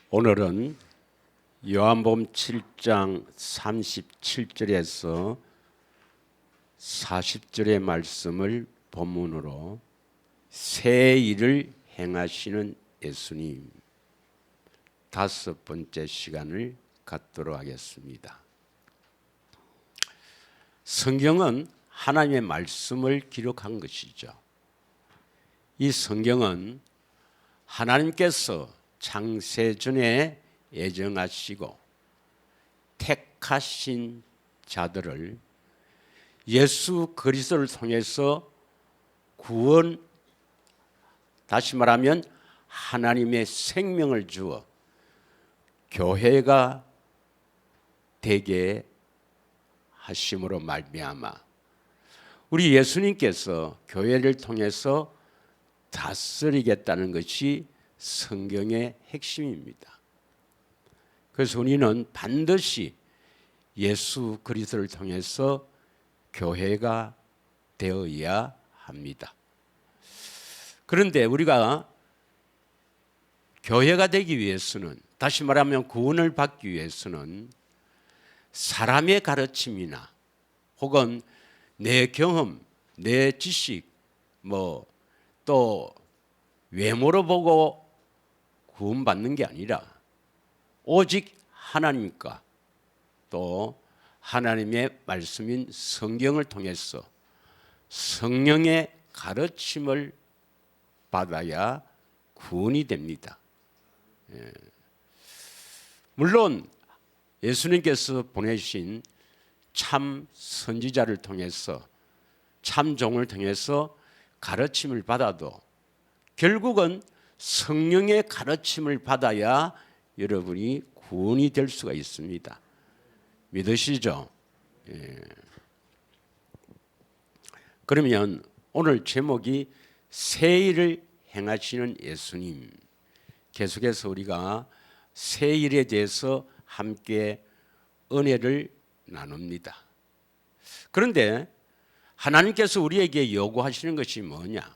오늘은 요한복음 7장 37절에서 40절의 말씀을 본문으로 새 일을 행하시는 예수님 다섯 번째 시간을 갖도록 하겠습니다. 성경은 하나님의 말씀을 기록한 것이죠. 이 성경은 하나님께서 창세전에 예정하시고 택하신 자들을 예수 그리스도를 통해서 구원, 다시 말하면 하나님의 생명을 주어 교회가 되게 하심으로 말미암아 우리 예수님께서 교회를 통해서 다스리겠다는 것이 성경의 핵심입니다. 그래서 우리는 반드시 예수 그리스도를 통해서 교회가 되어야 합니다. 그런데 우리가 교회가 되기 위해서는, 다시 말하면 구원을 받기 위해서는 사람의 가르침이나 혹은 내 경험, 내 지식, 또 외모로 보고 구원받는 게 아니라 오직 하나님과 또 하나님의 말씀인 성경을 통해서 성령의 가르침을 받아야 구원이 됩니다. 물론 예수님께서 보내신 참 선지자를 통해서 참 종을 통해서 가르침을 받아도 결국은 성령의 가르침을 받아야 여러분이 구원이 될 수가 있습니다. 믿으시죠? 그러면 오늘 제목이 새 일을 행하시는 예수님. 계속해서 우리가 새 일에 대해서 함께 은혜를 나눕니다. 그런데 하나님께서 우리에게 요구하시는 것이 뭐냐?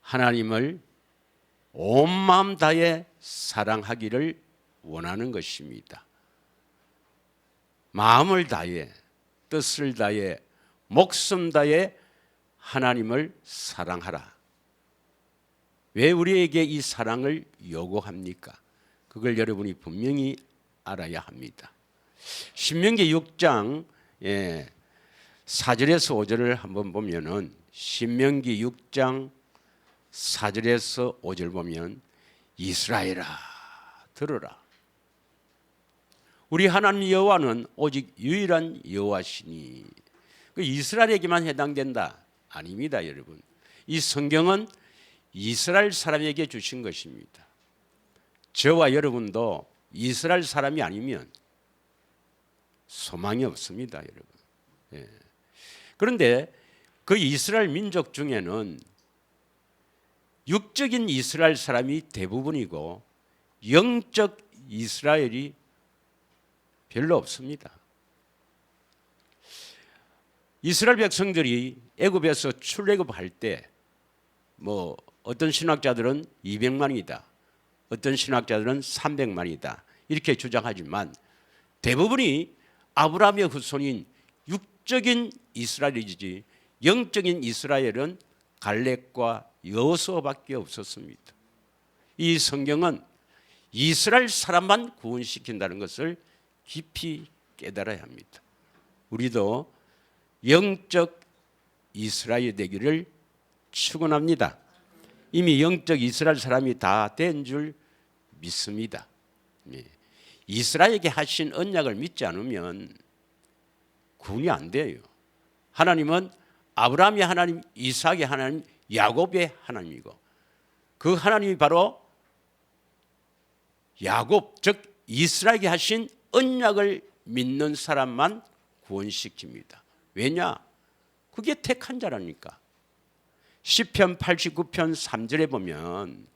하나님을 온 마음 다해 사랑하기를 원하는 것입니다. 마음을 다해, 뜻을 다해, 목숨 다해 하나님을 사랑하라. 왜 우리에게 이 사랑을 요구합니까? 그걸 여러분이 분명히 알아야 합니다. 신명기 6장 4절에서 5절을 한번 보면은, 신명기 6장 4절에서 5절 보면, 이스라엘아 들으라. 우리 하나님 여호와는 오직 유일한 여호와시니. 그 이스라엘에게만 해당된다? 아닙니다, 여러분. 이 성경은 이스라엘 사람에게 주신 것입니다. 저와 여러분도 이스라엘 사람이 아니면 소망이 없습니다, 여러분. 그런데 그 이스라엘 민족 중에는 육적인 이스라엘 사람이 대부분이고 영적 이스라엘이 별로 없습니다. 이스라엘 백성들이 애굽에서 출애굽할 때 어떤 신학자들은 200만이다. 어떤 신학자들은 300만이다. 이렇게 주장하지만 대부분이 아브라함의 후손인 육적인 이스라엘이지 영적인 이스라엘은 갈렙과 여호수아밖에 없었습니다. 이 성경은 이스라엘 사람만 구원시킨다는 것을 깊이 깨달아야 합니다. 우리도 영적 이스라엘 되기를 축원합니다. 이미 영적 이스라엘 사람이 다 된 줄 믿습니다. 이스라엘에게 하신 언약을 믿지 않으면 구원이 안 돼요. 하나님은 아브라함의 하나님, 이삭의 하나님, 야곱의 하나님이고 그 하나님이 바로 야곱, 즉 이스라엘에게 하신 언약을 믿는 사람만 구원시킵니다. 왜냐? 그게 택한 자라니까. 시편 89편 3절에 보면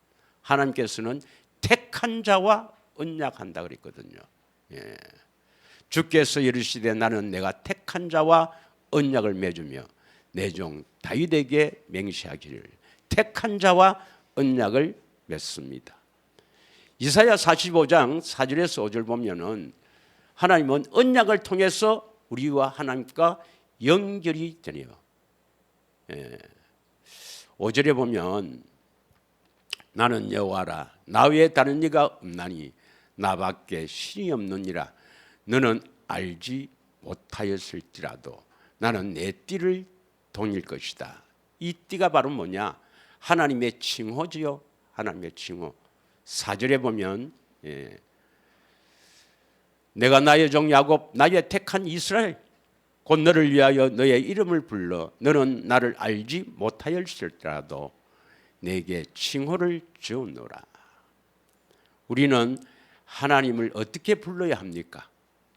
하나님께서는 택한 자와 언약한다 그랬거든요. 주께서 이르시되 나는 내가 택한 자와 언약을 맺으며 내 종 다윗에게 맹세하기를 택한 자와 언약을 맺습니다. 이사야 45장 4절에서 5절 보면은 하나님은 언약을 통해서 우리와 하나님과 연결이 되네요. 5절에 보면 나는 여호와라 나 외에 다른 이가 없나니 나밖에 신이 없느니라 너는 알지 못하였을지라도 나는 내 띠를 동일 것이다. 이 띠가 바로 뭐냐? 하나님의 칭호지요. 하나님의 칭호. 4절에 보면 내가 나의 종 야곱 나의 택한 이스라엘 곧 너를 위하여 너의 이름을 불러 너는 나를 알지 못하였을지라도 내게 칭호를 주노라. 우리는 하나님을 어떻게 불러야 합니까?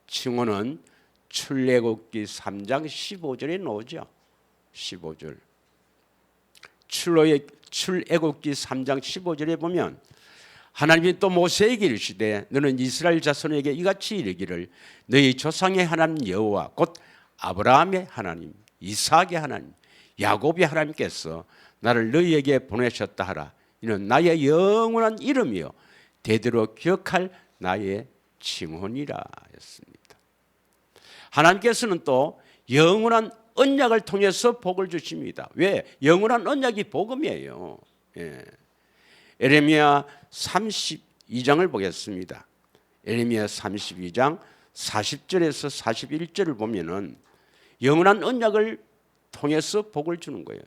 칭호는 출애굽기 3장 15절에 나오죠. 15절. 출애굽기 3장 15절에 보면 하나님이 또 모세에게 이르시되 너는 이스라엘 자손에게 이같이 이르기를 너희 조상의 하나님 여호와 곧 아브라함의 하나님 이삭의 하나님 야곱의 하나님께서 나를 너희에게 보내셨다 하라. 이는 나의 영원한 이름이요 대대로 기억할 나의 칭호니라 했습니다. 하나님께서는 또 영원한 언약을 통해서 복을 주십니다. 왜? 영원한 언약이 복음이에요. 에레미야 32장을 보겠습니다. 에레미야 32장 40절에서 41절을 보면은 영원한 언약을 통해서 복을 주는 거예요.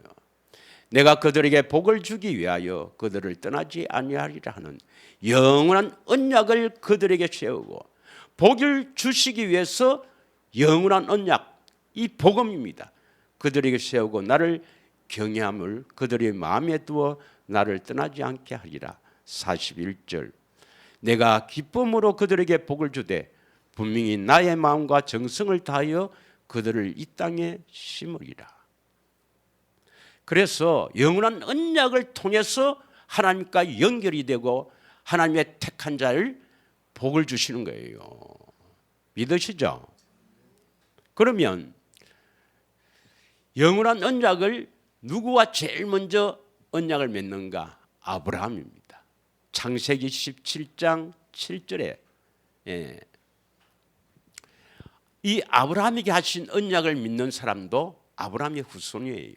내가 그들에게 복을 주기 위하여 그들을 떠나지 아니하리라 하는 영원한 언약을 그들에게 세우고 복을 주시기 위해서 영원한 언약, 이 복음입니다. 그들에게 세우고 나를 경외함을 그들의 마음에 두어 나를 떠나지 않게 하리라. 41절 내가 기쁨으로 그들에게 복을 주되 분명히 나의 마음과 정성을 다하여 그들을 이 땅에 심으리라. 그래서 영원한 언약을 통해서 하나님과 연결이 되고 하나님의 택한 자를 복을 주시는 거예요. 믿으시죠? 그러면 영원한 언약을 누구와 제일 먼저 언약을 맺는가? 아브라함입니다. 창세기 17장 7절에 이 아브라함에게 하신 언약을 믿는 사람도 아브라함의 후손이에요.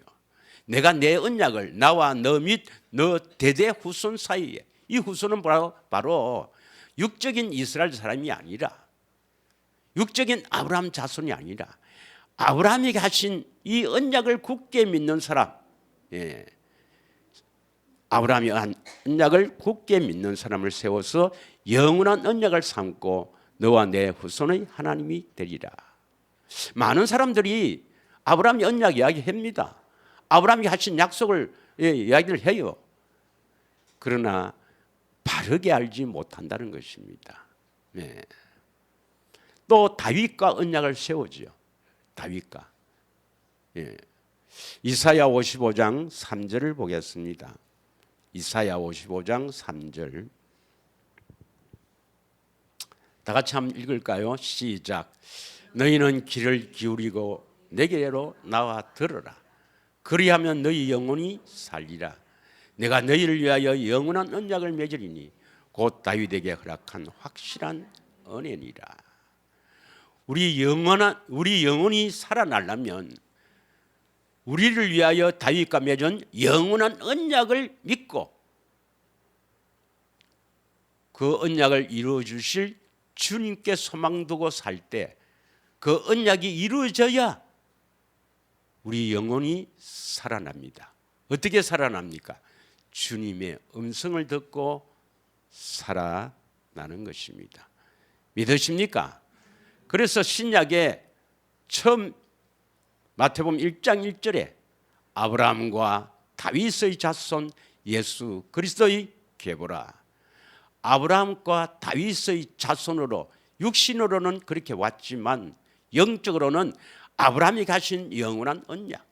내가 내 언약을 나와 너 및 너 대대 후손 사이에, 이 후손은 바로 육적인 이스라엘 사람이 아니라 육적인 아브라함 자손이 아니라 아브라함에게 하신 이 언약을 굳게 믿는 사람, 아브라함이 한 언약을 굳게 믿는 사람을 세워서 영원한 언약을 삼고 너와 내 후손의 하나님이 되리라. 많은 사람들이 아브라함의 언약 이야기합니다. 아브라함이 하신 약속을 이야기를 해요. 그러나 바르게 알지 못한다는 것입니다. 또 다윗과 언약을 세우죠. 다윗과. 이사야 55장 3절을 보겠습니다. 이사야 55장 3절. 다 같이 한번 읽을까요? 시작. 너희는 귀를 기울이고 내게로 나와 들으라. 그리하면 너희 영혼이 살리라. 내가 너희를 위하여 영원한 언약을 맺으리니 곧 다윗에게 허락한 확실한 은혜니라. 우리 영혼이 살아나려면 우리를 위하여 다윗과 맺은 영원한 언약을 믿고 그 언약을 이루어 주실 주님께 소망 두고 살 때 그 언약이 이루어져야 우리 영혼이 살아납니다. 어떻게 살아납니까? 주님의 음성을 듣고 살아나는 것입니다. 믿으십니까? 그래서 신약에 처음 마태복음 1장 1절에 아브라함과 다윗의 자손 예수 그리스도의 계보라. 아브라함과 다윗의 자손으로 육신으로는 그렇게 왔지만 영적으로는 아브라함이 가신 영원한 언약,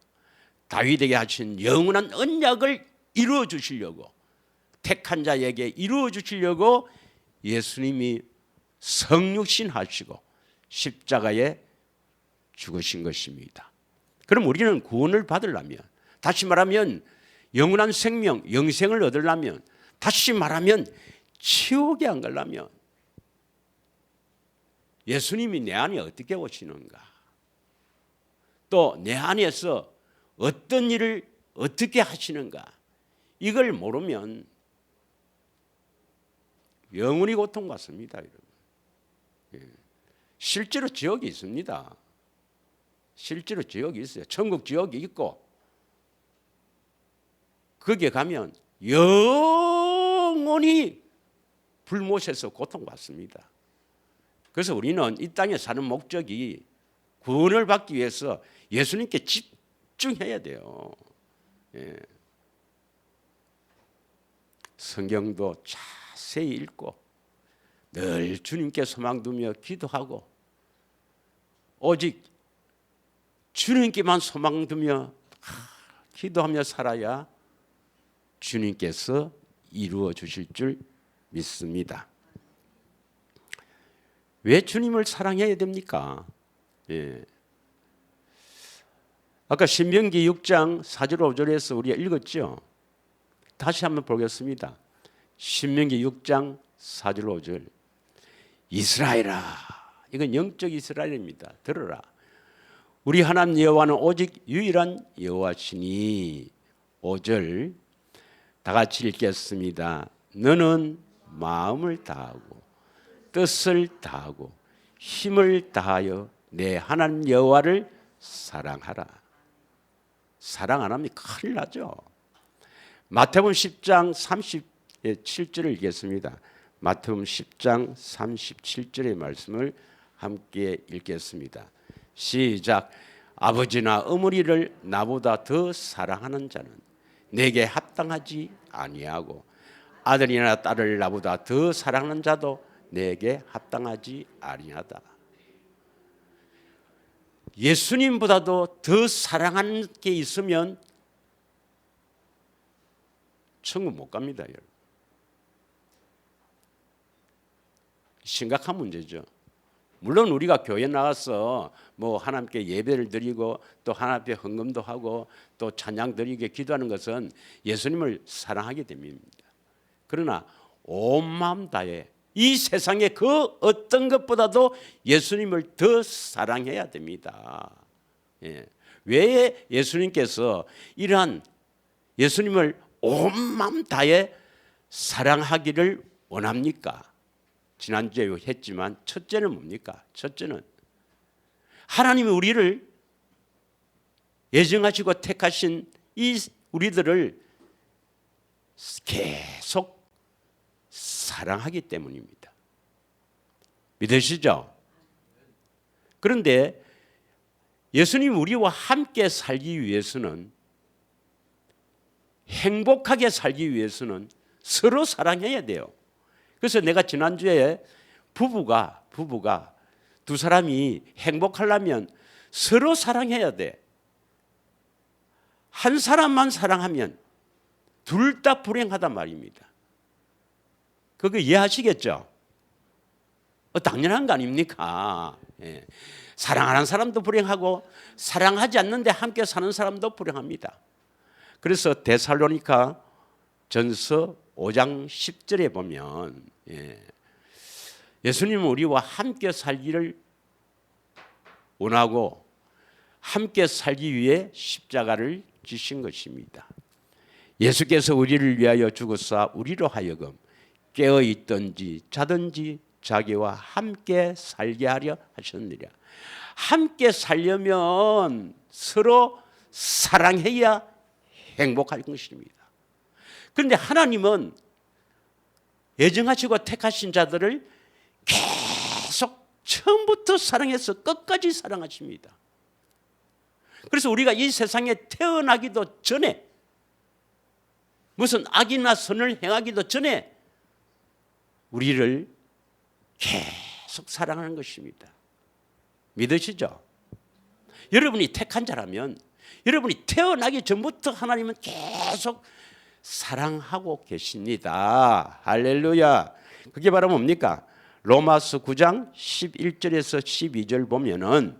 다윗에게 하신 영원한 언약을 이루어 주시려고, 택한 자에게 이루어 주시려고 예수님이 성육신 하시고 십자가에 죽으신 것입니다. 그럼 우리는 구원을 받으려면, 다시 말하면 영원한 생명, 영생을 얻으려면, 다시 말하면 지옥에 안 가려면 예수님이 내 안에 어떻게 오시는가, 또 내 안에서 어떤 일을 어떻게 하시는가, 이걸 모르면 영원히 고통받습니다. 여러분. 실제로 지옥이 있습니다. 실제로 지옥이 있어요. 천국 지옥이 있고, 거기에 가면 영원히 불못에서 고통받습니다. 그래서 우리는 이 땅에 사는 목적이 구원을 받기 위해서 예수님께 집중해야 돼요. 성경도 자세히 읽고 늘 주님께 소망 두며 기도하고, 오직 주님께만 소망 두며 기도하며 살아야 주님께서 이루어 주실 줄 믿습니다. 왜 주님을 사랑해야 됩니까? 아까 신명기 6장 4절 5절에서 우리가 읽었죠. 다시 한번 보겠습니다. 신명기 6장 4절 5절. 이스라엘아, 이건 영적 이스라엘입니다. 들어라. 우리 하나님 여호와는 오직 유일한 여호와시니. 5절 다 같이 읽겠습니다. 너는 마음을 다하고 뜻을 다하고 힘을 다하여 내 하나님 여호와를 사랑하라. 사랑 안 하면 큰일 나죠. 마태복음 10장 37절을 읽겠습니다. 마태복음 10장 37절의 말씀을 함께 읽겠습니다. 시작. 아버지나 어머니를 나보다 더 사랑하는 자는 내게 합당하지 아니하고, 아들이나 딸을 나보다 더 사랑하는 자도 내게 합당하지 아니하다. 예수님보다도 더 사랑하는 게 있으면 천국 못 갑니다. 여러분. 심각한 문제죠. 물론 우리가 교회 나가서 뭐 하나님께 예배를 드리고 또 하나님 앞에 헌금도 하고 또 찬양 드리게 기도하는 것은 예수님을 사랑하게 됩니다. 그러나 온 마음 다해 이 세상의 그 어떤 것보다도 예수님을 더 사랑해야 됩니다. 왜 예수님께서 이러한 예수님을 온 마음 다해 사랑하기를 원합니까? 지난주에 했지만 첫째는 뭡니까? 첫째는 하나님이 우리를 예정하시고 택하신 이 우리들을 계속 사랑하기 때문입니다. 믿으시죠? 그런데 예수님 우리와 함께 살기 위해서는, 행복하게 살기 위해서는 서로 사랑해야 돼요. 그래서 내가 지난주에 부부가 두 사람이 행복하려면 서로 사랑해야 돼. 한 사람만 사랑하면 둘 다 불행하단 말입니다. 그거 이해하시겠죠? 당연한 거 아닙니까? 사랑하는 사람도 불행하고 사랑하지 않는데 함께 사는 사람도 불행합니다. 그래서 데살로니가 전서 5장 10절에 보면 예수님은 우리와 함께 살기를 원하고 함께 살기 위해 십자가를 지신 것입니다. 예수께서 우리를 위하여 죽으사 우리로 하여금 깨어 있든지 자든지 자기와 함께 살게 하려 하셨느니라. 함께 살려면 서로 사랑해야 행복할 것입니다. 그런데 하나님은 예정하시고 택하신 자들을 계속 처음부터 사랑해서 끝까지 사랑하십니다. 그래서 우리가 이 세상에 태어나기도 전에, 무슨 악이나 선을 행하기도 전에 우리를 계속 사랑하는 것입니다. 믿으시죠? 여러분이 택한 자라면 여러분이 태어나기 전부터 하나님은 계속 사랑하고 계십니다. 할렐루야. 그게 바로 뭡니까? 로마서 9장 11절에서 12절 보면은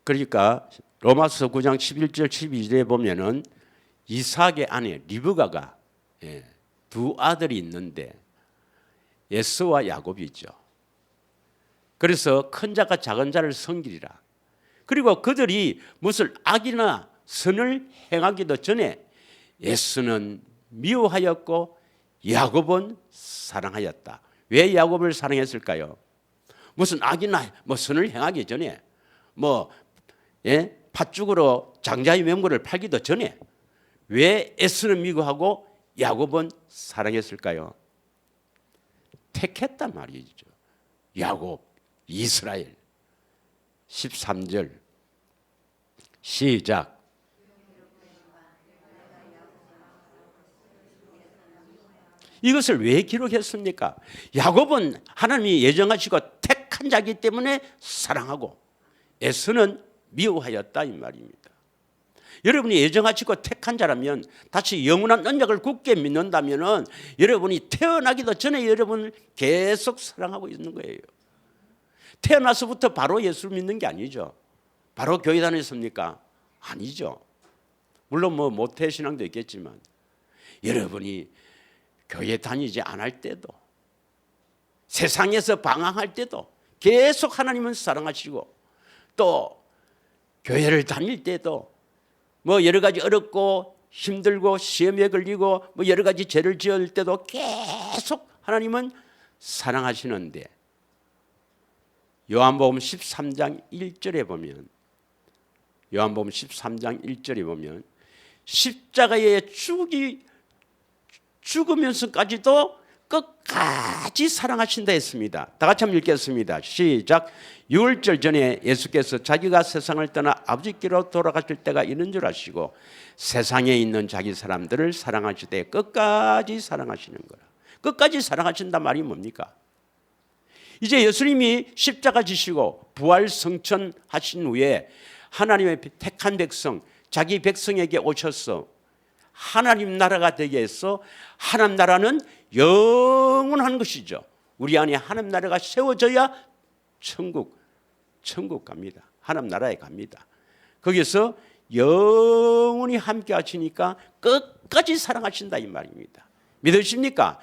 그러니까 로마서 9장 11절 12절에 보면은 이삭의 아내 리브가가 두 아들이 있는데 에서와 야곱이죠. 그래서 큰 자가 작은 자를 섬기리라. 그리고 그들이 무슨 악이나 선을 행하기도 전에 에서는 미워하였고 야곱은 사랑하였다. 왜 야곱을 사랑했을까요? 무슨 악이나 선을 행하기 전에 팥죽으로 장자의 명분을 팔기도 전에 왜 에서는 미워하고 야곱은 사랑했을까요? 택했단 말이죠. 야곱, 이스라엘. 13절 시작. 이것을 왜 기록했습니까? 야곱은 하나님이 예정하시고 택한 자이기 때문에 사랑하고 에서는 미워하였다 이 말입니다. 여러분이 예정하시고 택한 자라면 다시 영원한 언약을 굳게 믿는다면 여러분이 태어나기도 전에 여러분을 계속 사랑하고 있는 거예요. 태어나서부터 바로 예수를 믿는 게 아니죠. 바로 교회 다녔습니까? 아니죠. 물론 모태신앙도 있겠지만 여러분이 교회 다니지 않을 때도 세상에서 방황할 때도 계속 하나님은 사랑하시고 또 교회를 다닐 때도 여러 가지 어렵고 힘들고 시험에 걸리고 여러 가지 죄를 지을 때도 계속 하나님은 사랑하시는데 요한복음 13장 1절에 보면 십자가에 죽으면서까지도 끝까지 사랑하신다 했습니다. 다 같이 한번 읽겠습니다. 시작. 6월절 전에 예수께서 자기가 세상을 떠나 아버지께로 돌아가실 때가 이른 줄 아시고 세상에 있는 자기 사람들을 사랑하시되 끝까지 사랑하시는 거라. 끝까지 사랑하신단 말이 뭡니까? 이제 예수님이 십자가 지시고 부활 성천하신 후에 하나님의 택한 백성, 자기 백성에게 오셔서 하나님 나라가 되게 해서 하나님 나라는 영원한 것이죠. 우리 안에 하나님 나라가 세워져야 천국 갑니다. 하나님 나라에 갑니다. 거기서 영원히 함께 하시니까 끝까지 사랑하신다 이 말입니다. 믿으십니까?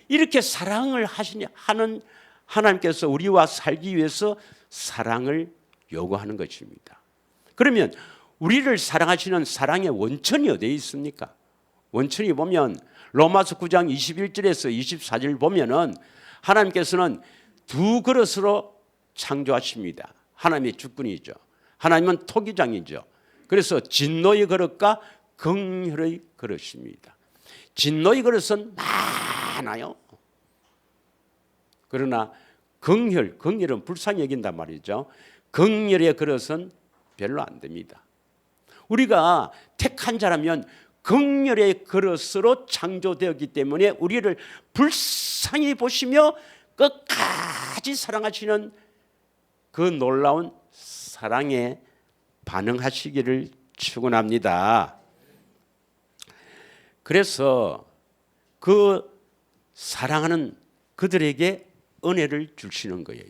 이렇게 사랑을 하는 하나님께서 우리와 살기 위해서 사랑을 요구하는 것입니다. 그러면 우리를 사랑하시는 사랑의 원천이 어디에 있습니까? 원천이 보면 로마서 9장 21절에서 24절 보면은 하나님께서는 두 그릇으로 창조하십니다. 하나님의 주권이죠. 하나님은 토기장이죠. 그래서 진노의 그릇과 긍휼의 그릇입니다. 진노의 그릇은 많아요. 그러나 긍휼은 불쌍히 여긴단 말이죠. 긍휼의 그릇은 별로 안 됩니다. 우리가 택한 자라면 긍휼의 그릇으로 창조되었기 때문에 우리를 불쌍히 보시며 끝까지 사랑하시는 그 놀라운 사랑에 반응하시기를 축원합니다. 그래서 그 사랑하는 그들에게 은혜를 주시는 거예요.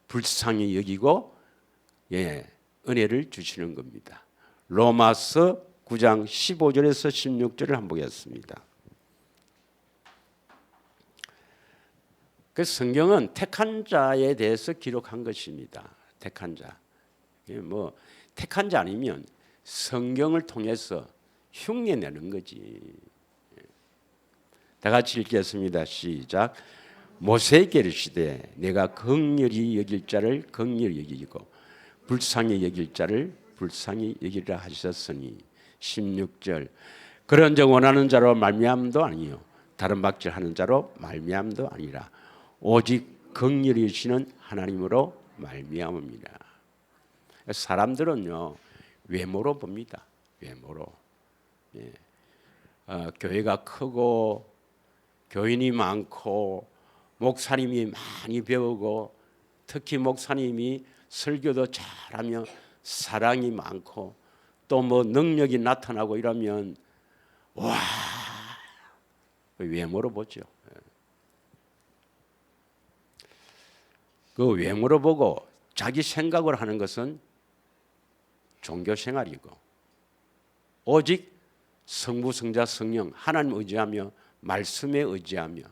불쌍히 여기고 은혜를 주시는 겁니다. 로마서 9장 15절에서 16절을 한번 보겠습니다. 그 성경은 택한 자에 대해서 기록한 것입니다. 택한 자. 택한 자 아니면 성경을 통해서 흉내내는 거지. 다 같이 읽겠습니다. 시작. 모세에게 이르시되 내가 긍휼히 여길 자를 긍휼히 여기고 불쌍히 여길 자를 불쌍히 여기리라 하셨으니 16절 그런즉 원하는 자로 말미암도 아니요 다른 박질하는 자로 말미암도 아니라 오직 긍휼히 여시는 하나님으로 말미암습니다. 사람들은요 외모로 봅니다. 외모로. 교회가 크고 교인이 많고 목사님이 많이 배우고 특히 목사님이 설교도 잘하며 사랑이 많고 또 능력이 나타나고 이러면 와 외모로 보죠. 그 외모로 보고 자기 생각을 하는 것은 종교 생활이고 오직 성부 성자 성령 하나님 의지하며 말씀에 의지하며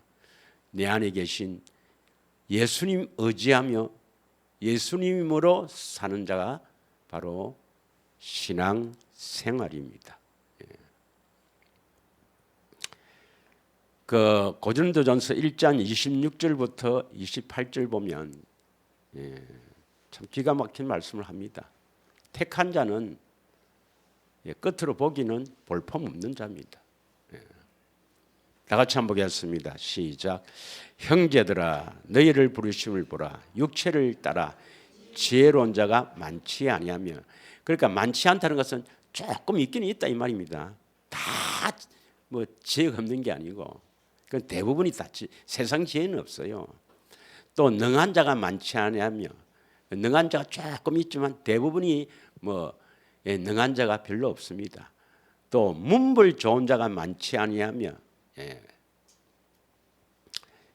내 안에 계신 예수님 의지하며 예수님으로 사는 자가 바로 신앙 생활입니다. 그 고린도전서 1장 26절부터 28절 보면 참 기가 막힌 말씀을 합니다. 택한 자는 끝으로 보기는 볼품없는 자입니다. 다 같이 한번 보겠습니다. 시작. 형제들아 너희를 부르심을 보라. 육체를 따라 지혜로운 자가 많지 아니하며, 그러니까 많지 않다는 것은 조금 있기는 있다 이 말입니다. 다 뭐 지혜가 없는 게 아니고 그 대부분이 다 세상 지혜는 없어요. 또 능한 자가 많지 아니하며, 능한 자가 조금 있지만 대부분이 뭐 능한 자가 별로 없습니다. 또 문벌 좋은 자가 많지 아니하며,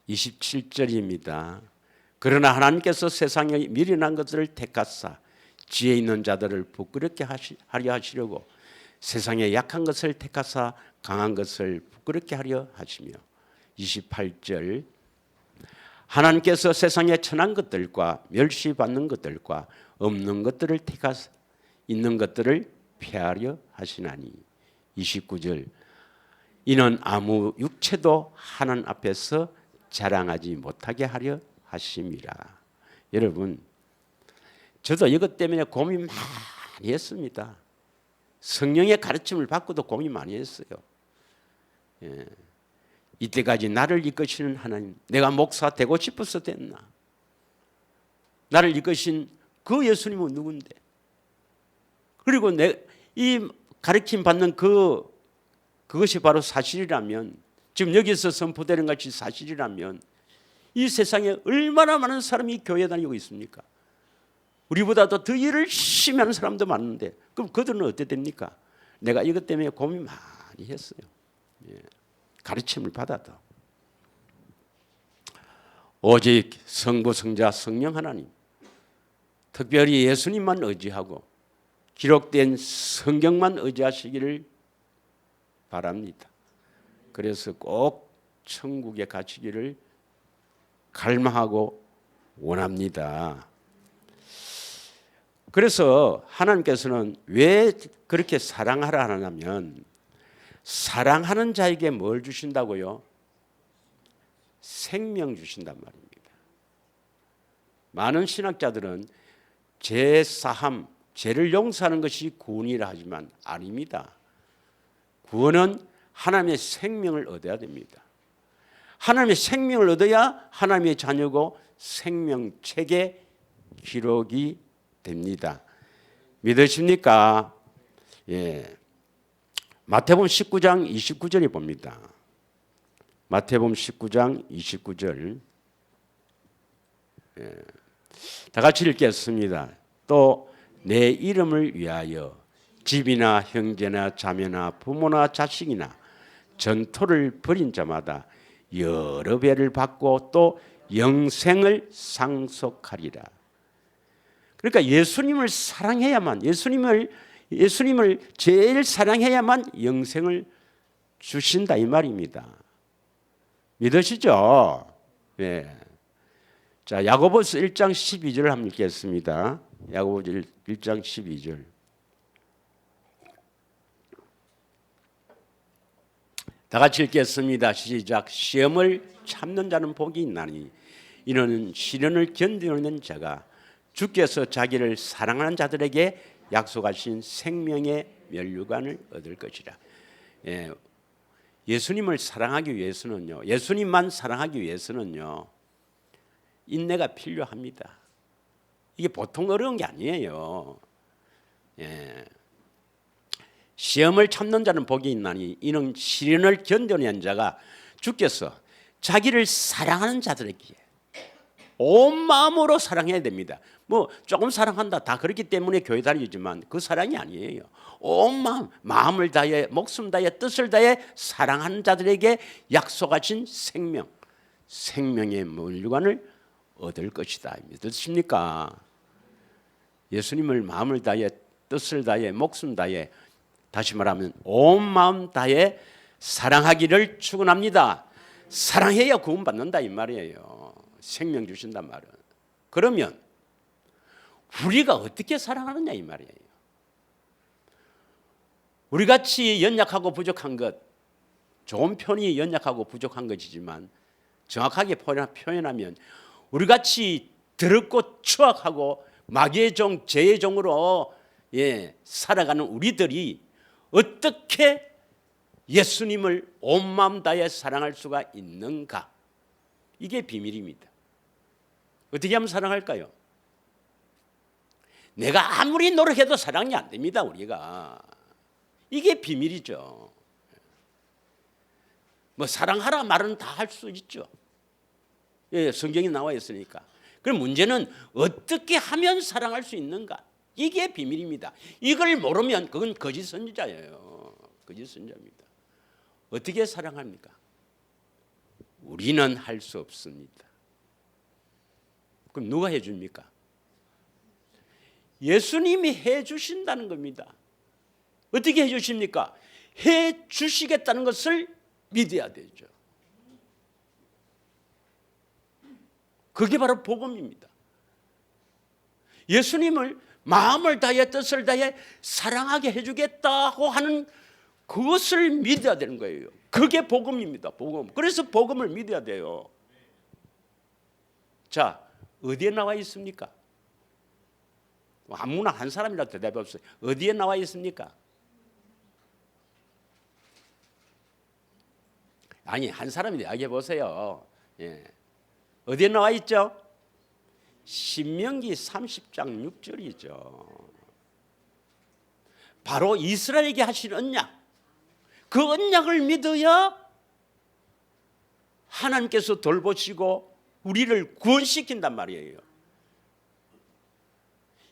27절입니다. 그러나 하나님께서 세상에 미련한 것들을 택하사 지혜 있는 자들을 부끄럽게 하려 하시려고 세상에 약한 것을 택하사 강한 것을 부끄럽게 하려 하시며, 28절 하나님께서 세상에 천한 것들과 멸시받는 것들과 없는 것들을 택하사 있는 것들을 폐하려 하시나니, 29절 이는 아무 육체도 하나님 앞에서 자랑하지 못하게 하려 하심이라. 여러분, 저도 이것 때문에 고민 많이 했습니다. 성령의 가르침을 받고도 고민 많이 했어요. 이때까지 나를 이끄시는 하나님, 내가 목사 되고 싶어서 됐나? 나를 이끄신 그 예수님은 누군데? 그리고 이 가르침 받는 그것이 바로 사실이라면, 지금 여기서 선포되는 것이 사실이라면 이 세상에 얼마나 많은 사람이 교회 다니고 있습니까? 우리보다도 더 일을 열심히 하는 사람도 많은데 그럼 그들은 어떻게 됩니까? 내가 이것 때문에 고민 많이 했어요. 가르침을 받아도 오직 성부, 성자, 성령 하나님, 특별히 예수님만 의지하고 기록된 성경만 의지하시기를 바랍니다. 그래서 꼭 천국에 갇히기를 갈망하고 원합니다. 그래서 하나님께서는 왜 그렇게 사랑하라 하냐면, 사랑하는 자에게 뭘 주신다고요? 생명 주신단 말입니다. 많은 신학자들은 죄사함, 죄를 용서하는 것이 구원이라 하지만 아닙니다. 구원은 하나님의 생명을 얻어야 됩니다. 하나님의 생명을 얻어야 하나님의 자녀고 생명책에 기록이 됩니다. 믿으십니까? 마태복음 19장 29절에 봅니다. 마태복음 19장 29절. 다 같이 읽겠습니다. 또 내 이름을 위하여 집이나 형제나 자매나 부모나 자식이나 전토를 벌인 자마다 여러 배를 받고 또 영생을 상속하리라. 그러니까 예수님을 사랑해야만, 예수님을 제일 사랑해야만 영생을 주신다 이 말입니다. 믿으시죠? 네. 자, 야고보서 1장 12절을 한번 읽겠습니다. 야고보서 1장 12절. 다 같이 읽겠습니다. 시작. 시험을 참는 자는 복이 있나니 이는 시련을 견디는 자가 주께서 자기를 사랑하는 자들에게 약속하신 생명의 면류관을 얻을 것이라. 예수님을 사랑하기 위해서는요, 예수님만 사랑하기 위해서는요, 인내가 필요합니다. 이게 보통 어려운 게 아니에요. 시험을 참는 자는 복이 있나니 이는 시련을 견뎌낸 자가 주께서 자기를 사랑하는 자들에게 온 마음으로 사랑해야 됩니다. 뭐 조금 사랑한다 다 그렇기 때문에 교회 다니지만 그 사랑이 아니에요. 온 마음을 다해 목숨 다해 뜻을 다해 사랑하는 자들에게 약속하신 생명의 면류관을 얻을 것이다. 믿으십니까? 예수님을 마음을 다해 뜻을 다해 목숨 다해, 다시 말하면 온 마음 다해 사랑하기를 축원합니다. 사랑해야 구원받는다 이 말이에요. 생명 주신단 말은. 그러면 우리가 어떻게 사랑하느냐 이 말이에요. 우리같이 연약하고 부족한 것, 좋은 편이 연약하고 부족한 것이지만 정확하게 표현하면 우리같이 더럽고 추악하고 마귀의 종, 죄의 종으로 살아가는 우리들이 어떻게 예수님을 온 마음 다해 사랑할 수가 있는가? 이게 비밀입니다. 어떻게 하면 사랑할까요? 내가 아무리 노력해도 사랑이 안 됩니다. 우리가. 이게 비밀이죠. 뭐 사랑하라 말은 다 할 수 있죠. 성경에 나와 있으니까. 그럼 문제는 어떻게 하면 사랑할 수 있는가? 이게 비밀입니다. 이걸 모르면 그건 거짓 선지자예요. 거짓 선지자입니다. 어떻게 사랑합니까? 우리는 할 수 없습니다. 그럼 누가 해줍니까? 예수님이 해주신다는 겁니다. 어떻게 해주십니까? 해주시겠다는 것을 믿어야 되죠. 그게 바로 복음입니다. 예수님을 마음을 다해 뜻을 다해 사랑하게 해주겠다고 하는 그것을 믿어야 되는 거예요. 그게 복음입니다. 복음. 그래서 복음을 믿어야 돼요. 자, 어디에 나와 있습니까? 아무나 한 사람이라도 대답해 보세요. 어디에 나와 있습니까? 아니, 한 사람이 이야기해 보세요. 어디에 나와 있죠? 신명기 30장 6절이죠. 바로 이스라엘에게 하신 언약. 그 언약을 믿어야 하나님께서 돌보시고 우리를 구원시킨단 말이에요.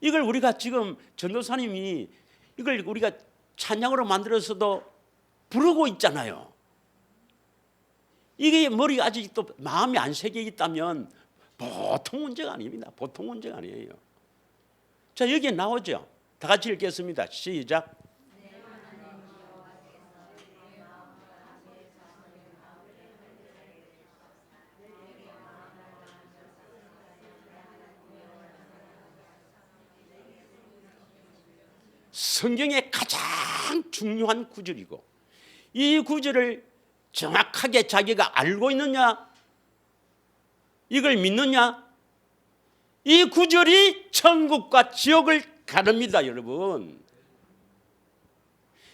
이걸 우리가 지금 전도사님이 이걸 우리가 찬양으로 만들어서도 부르고 있잖아요. 이게 머리가 아직도 마음이 안 새겨 있다면 보통 문제가 아닙니다. 보통 문제가 아니에요. 자, 여기에 나오죠. 다 같이 읽겠습니다. 시작. 성경의 가장 중요한 구절이고 이 구절을 정확하게 자기가 알고 있느냐, 이걸 믿느냐, 이 구절이 천국과 지옥을 가릅니다, 여러분.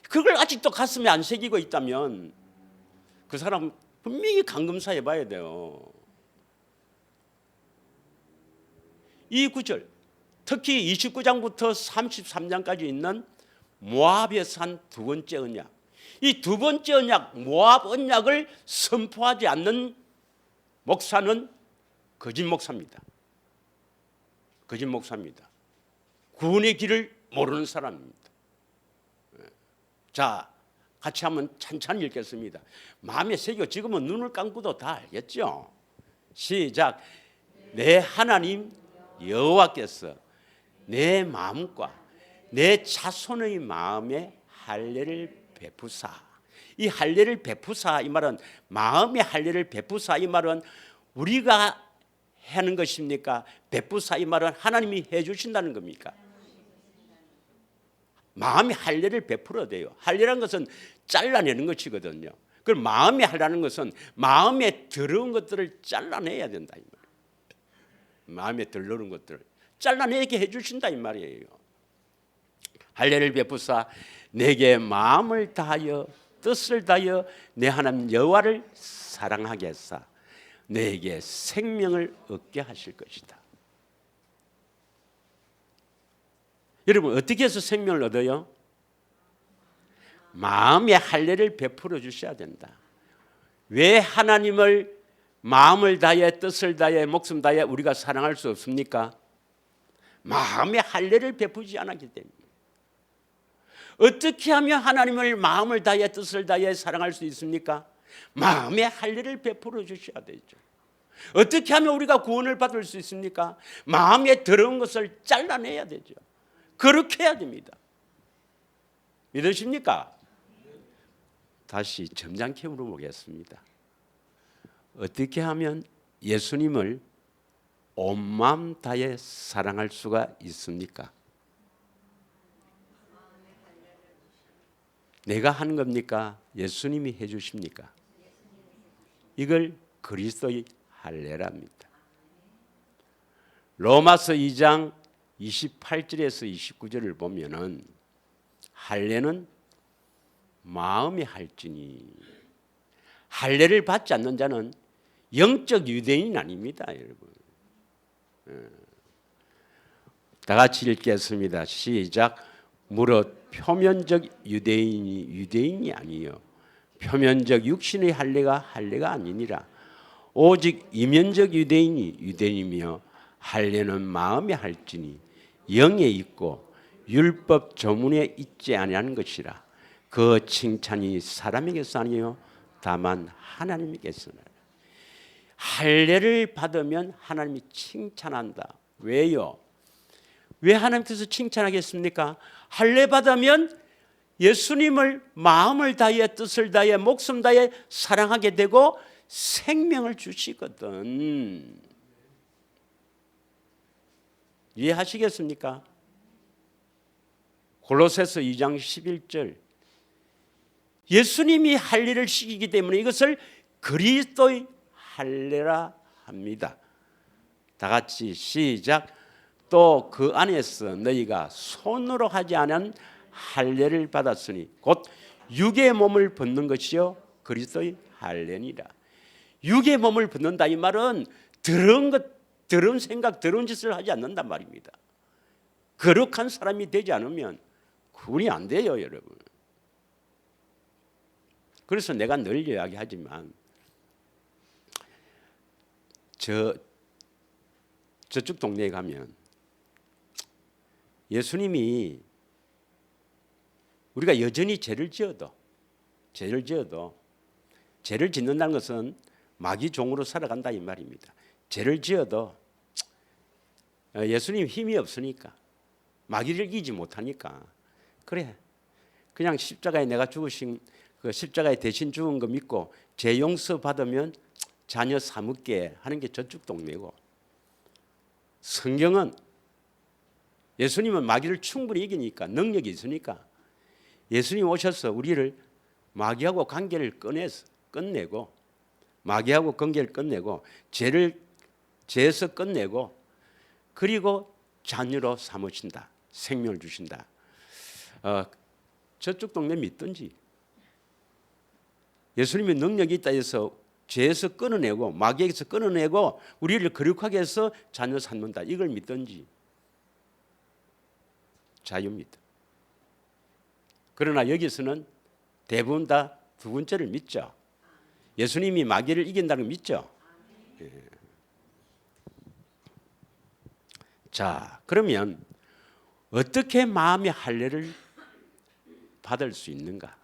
그걸 아직도 가슴에 안 새기고 있다면 그 사람 분명히 감금사해 봐야 돼요. 이 구절, 특히 29장부터 33장까지 있는 모압에서 한 두 번째 언약, 이 두 번째 언약, 모압 언약을 선포하지 않는 목사는 거짓 목사입니다. 거짓 목사입니다. 구원의 길을 모르는 사람입니다. 자, 같이 한번 찬찬히 읽겠습니다. 마음에 새겨 지금은 눈을 감고도 다 알겠죠? 시작. 내 하나님 여호와께서 내 마음과 내 자손의 마음에 할례를 베푸사. 이 할례를 베푸사 이 말은 마음의 할례를 베푸사 이 말은 우리가 하는 것입니까? 베푸사 이 말은 하나님이 해 주신다는 겁니까? 마음의 할례를 베풀어야 돼요. 할례라는 것은 잘라내는 것이거든요. 그럼 마음에 하라는 것은 마음에 더러운 것들을 잘라내야 된다 이 말이에요. 마음에 더러운 것들을 잘라내게 해 주신다 이 말이에요. 할례를 베푸사 내게 마음을 다하여 뜻을 다하여 내 하나님 여호와를 사랑하게 하사 내게 생명을 얻게 하실 것이다. 여러분 어떻게 해서 생명을 얻어요? 마음의 할례를 베풀어 주셔야 된다. 왜 하나님을 마음을 다해 뜻을 다해 목숨 다해 우리가 사랑할 수 없습니까? 마음의 할례를 베푸지 않았기 때문에. 어떻게 하면 하나님을 마음을 다해 뜻을 다해 사랑할 수 있습니까? 마음의 할례를 베풀어 주셔야 되죠. 어떻게 하면 우리가 구원을 받을 수 있습니까? 마음에 더러운 것을 잘라내야 되죠. 그렇게 해야 됩니다. 믿으십니까? 다시 점잖게 물어보겠습니다. 어떻게 하면 예수님을 온 마음 다해 사랑할 수가 있습니까? 내가 하는 겁니까? 예수님이 해주십니까? 이걸 그리스도의 할례랍니다. 로마서 2장 28절에서 29절을 보면은 할례는 마음이 할지니, 할례를 받지 않는 자는 영적 유대인이 아닙니다, 여러분. 다 같이 읽겠습니다. 시작. 무릇 표면적 유대인이 아니요 표면적 육신의 할례가 아니니라. 오직 이면적 유대인이 유대인이며 할례는 마음에 할지니 영에 있고 율법 조문에 있지 아니하는 것이라. 그 칭찬이 사람에게서 아니요 다만 하나님에게서라. 할례를 받으면 하나님이 칭찬한다. 왜요? 왜 하나님께서 칭찬하겠습니까? 할례 받으면 예수님을 마음을 다해 뜻을 다해 목숨 다해 사랑하게 되고 생명을 주시거든. 이해하시겠습니까? 골로새서 2장 11절. 예수님이 할례를 시키기 때문에 이것을 그리스도의 할례라 합니다. 다 같이 시작. 또 그 안에서 너희가 손으로 하지 않은 할례를 받았으니 곧 육의 몸을 벗는 것이요 그리스도의 할례니라. 육의 몸을 벗는다 이 말은 더러운 생각, 더러운 짓을 하지 않는단 말입니다. 거룩한 사람이 되지 않으면 구원이 안 돼요, 여러분. 그래서 내가 늘 이야기하지만 저쪽 동네에 가면 예수님이 우리가 여전히 죄를 지어도 죄를 짓는다는 것은 마귀 종으로 살아간다 이 말입니다. 죄를 지어도 예수님 힘이 없으니까 마귀를 이기지 못하니까 그래 그냥 십자가에 내가 죽으신 그 십자가에 대신 죽은 거 믿고 죄 용서 받으면 자녀 삼을게 하는 게 저쪽 동네고, 성경은 예수님은 마귀를 충분히 이기니까 능력이 있으니까 예수님 오셔서 우리를 마귀하고 관계를 끝내고 마귀하고 관계를 끝내고 죄에서 끝내고 그리고 자녀로 삼으신다. 생명을 주신다. 저쪽 동네 믿든지 예수님의 능력이 있다 해서 죄에서 끊어내고 마귀에게서 끊어내고 우리를 거룩하게 해서 자녀 삼는다. 이걸 믿든지 자유입니다. 그러나 여기서는 대부분 다 두 번째를 믿죠. 예수님이 마귀를 이긴다는 걸 믿죠. 예. 자, 그러면 어떻게 마음의 할례를 받을 수 있는가?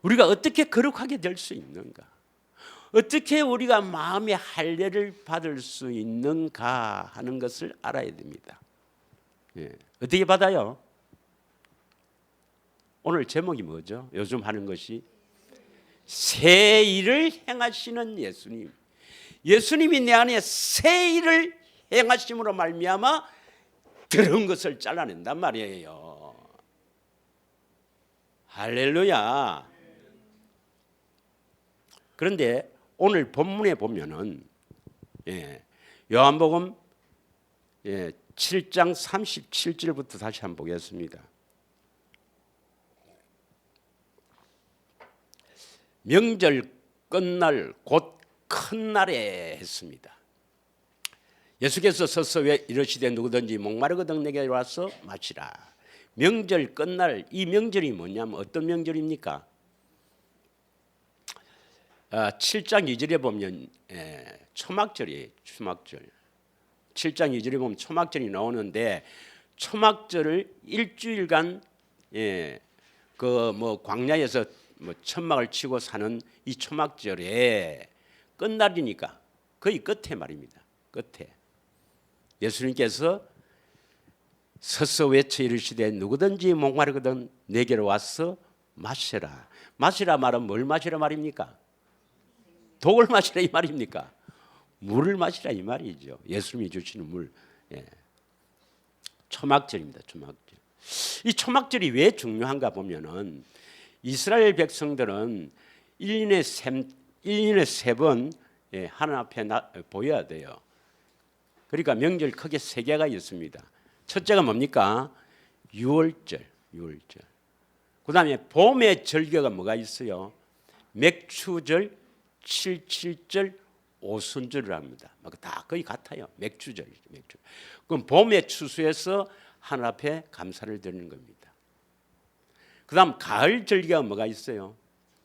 우리가 어떻게 거룩하게 될 수 있는가? 어떻게 우리가 마음의 할례를 받을 수 있는가 하는 것을 알아야 됩니다. 예. 어떻게 받아요? 오늘 제목이 뭐죠? 요즘 하는 것이 새 일을 행하시는 예수님. 예수님이 내 안에 새 일을 행하심으로 말미암아 더러운 것을 잘라낸단 말이에요. 할렐루야. 그런데 오늘 본문에 보면은 요한복음 7장 37절부터 다시 한번 보겠습니다. 명절 끝날 곧 큰 날에 했습니다. 예수께서 서서 왜 이르시되 누구든지 목마르거든 내게 와서 마시라. 명절 끝날, 이 명절이 뭐냐면 어떤 명절입니까? 7장 2절에 보면 초막절이에요. 초막절. 7장 2절에 보면 초막절이 나오는데 초막절을 일주일간 광야에서 천막을 치고 사는 이 초막절에 끝날이니까 거의 끝에 말입니다. 끝에 예수님께서 서서 외쳐 이르시되 누구든지 목마르거든 내게로 와서 마셔라. 마시라 말은 뭘 마시라 말입니까? 독을 마시라 이 말입니까? 물을 마시라 이 말이죠. 예수님이 주시는 물. 예. 초막절입니다. 초막절. 이 초막절이 왜 중요한가 보면은 이스라엘 백성들은 1년에 세 번 하나님 앞에 보여야 돼요. 그러니까 명절 크게 세 개가 있습니다. 첫째가 뭡니까? 유월절. 그다음에 봄의 절기가 뭐가 있어요? 맥추절, 칠칠절, 오순절을 합니다. 다 거의 같아요. 맥추절이죠. 그럼 봄의 추수에서 하늘 앞에 감사를 드리는 겁니다. 그다음 가을 절기가 뭐가 있어요?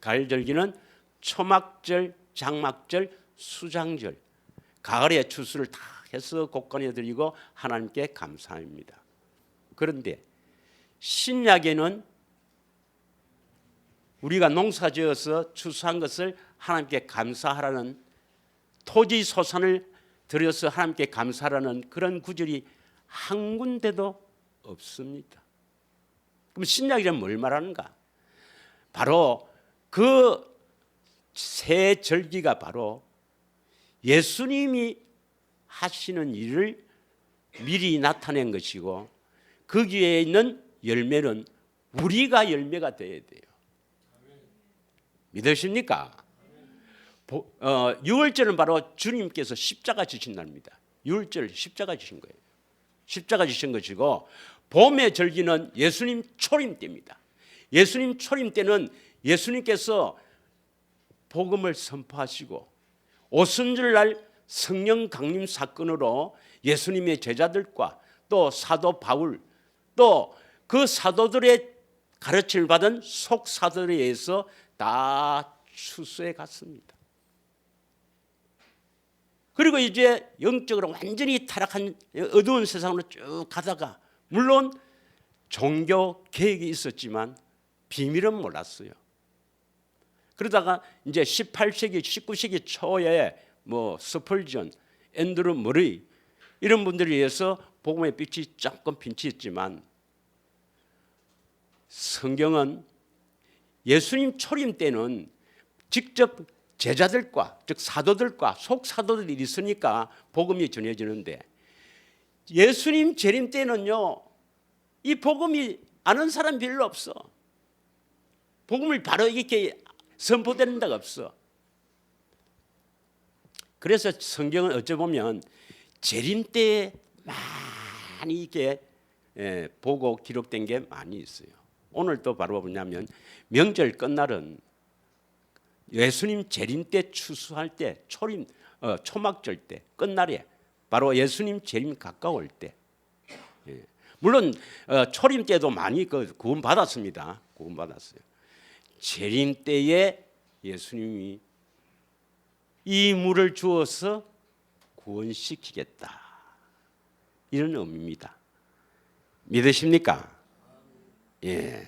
가을 절기는 초막절, 장막절, 수장절. 가을의 추수를 다 해서 곡간에 드리고 하나님께 감사합니다. 그런데 신약에는 우리가 농사지어서 추수한 것을 하나님께 감사하라는, 토지 소산을 들여서 하나님께 감사하라는 그런 구절이 한 군데도 없습니다. 그럼 신약이란 뭘 말하는가? 바로 그 세 절기가 바로 예수님이 하시는 일을 미리 나타낸 것이고, 거기에 있는 열매는 우리가 열매가 되어야 돼요. 믿으십니까? 6월절은 바로 주님께서 십자가 지신 날입니다. 6월절 십자가 지신 거예요. 십자가 지신 것이고, 봄의 절기는 예수님 초림 때입니다. 예수님 초림 때는 예수님께서 복음을 선포하시고, 오순절날 성령 강림 사건으로 예수님의 제자들과 또 사도 바울, 또 그 사도들의 가르침을 받은 속사들에 의해서 다 추수해 갔습니다. 그리고 이제 영적으로 완전히 타락한 어두운 세상으로 쭉 가다가, 물론 종교 개혁이 있었지만 비밀은 몰랐어요. 그러다가 이제 18세기, 19세기 초에 스펄전, 앤드루 머레이 이런 분들에 의해서 복음의 빛이 조금 빈치했지만, 성경은 예수님 초림 때는 직접 제자들과, 즉 사도들과 속사도들이 있으니까 복음이 전해지는데, 예수님 재림 때는요, 이 복음이 아는 사람 별로 없어. 복음을 바로 이렇게 선포되는 데가 없어. 그래서 성경은 어찌 보면 재림 때에 많이 이렇게 보고 기록된 게 많이 있어요. 오늘 또 바로 뭐냐면 명절 끝날은 예수님 재림 때 추수할 때, 초막절 때 끝날에 바로 예수님 재림 가까울 때. 물론 초림 때도 많이 구원 받았습니다. 구원 받았어요. 재림 때에 예수님이 이 물을 주어서 구원시키겠다, 이런 의미입니다. 믿으십니까? 예.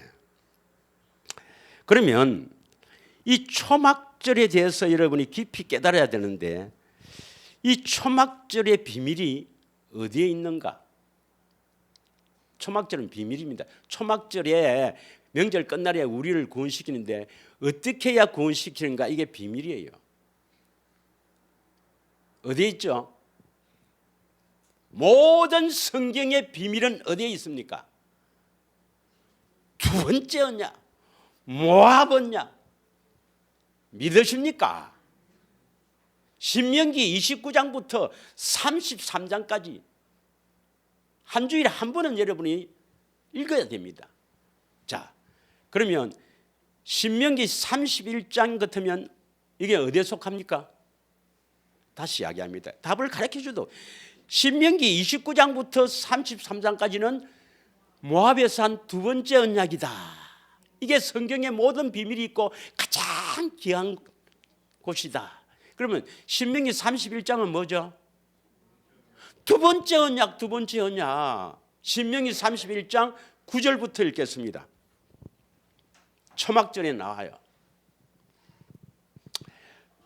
그러면 이 초막절에 대해서 여러분이 깊이 깨달아야 되는데, 이 초막절의 비밀이 어디에 있는가? 초막절은 비밀입니다. 초막절에 명절 끝날에 우리를 구원시키는데 어떻게 해야 구원시키는가? 이게 비밀이에요. 어디에 있죠? 모든 성경의 비밀은 어디에 있습니까? 두 번째였냐? 모압었냐? 믿으십니까? 신명기 29장부터 33장까지 한 주일에 한 번은 여러분이 읽어야 됩니다. 자, 그러면 신명기 31장 같으면 이게 어디에 속합니까? 다시 이야기합니다. 답을 가르쳐줘도 신명기 29장부터 33장까지는 모압에서 한 두 번째 언약이다. 이게 성경의 모든 비밀이 있고 가장 귀한 곳이다. 그러면 신명기 31장은 뭐죠? 두 번째 언약, 두 번째 언약. 신명기 31장 9절부터 읽겠습니다. 초막절에 나와요.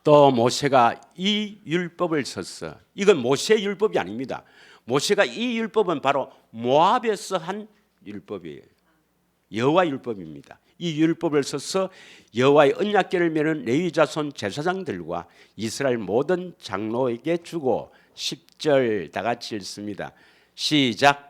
또 모세가 이 율법을 썼어. 이건 모세의 율법이 아닙니다. 모세가 이 율법은 바로 모압에서 한 율법이에요. 여호와 율법입니다. 이 율법을 써서 여호와의 언약궤를 메는 레위 자손 제사장들과 이스라엘 모든 장로에게 주고 10절 다 같이 읽습니다. 시작.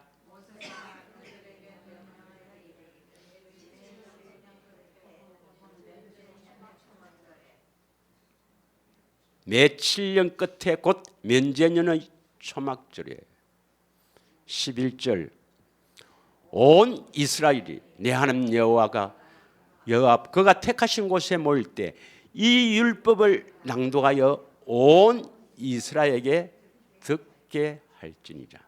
매 7년 끝에 곧 면제년의 초막절에 11절 온 이스라엘이 내 하나님 여호와가 그가 택하신 곳에 모일 때 이 율법을 낭독하여 온 이스라엘에게 듣게 할지니라.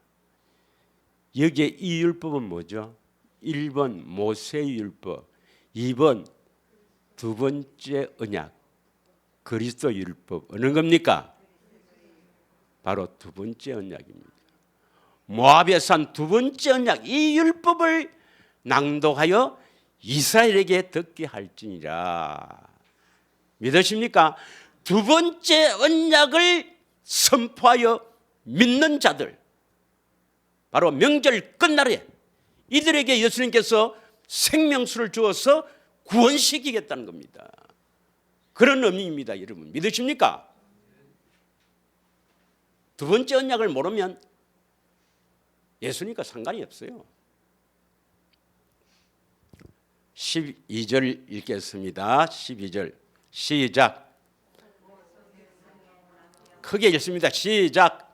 여기에 이 율법은 뭐죠? 1번 모세의 율법, 2번 두 번째 언약 그리스도 율법. 어느 겁니까? 바로 두 번째 언약입니다. 모압에 산 두 번째 언약 이 율법을 낭독하여 이스라엘에게 듣게 할지니라. 믿으십니까? 두 번째 언약을 선포하여 믿는 자들, 바로 명절 끝날에 이들에게 예수님께서 생명수를 주어서 구원시키겠다는 겁니다. 그런 의미입니다. 여러분 믿으십니까? 두 번째 언약을 모르면 예수님과 상관이 없어요. 12절 읽겠습니다. 12절 시작. 크게 읽습니다. 시작.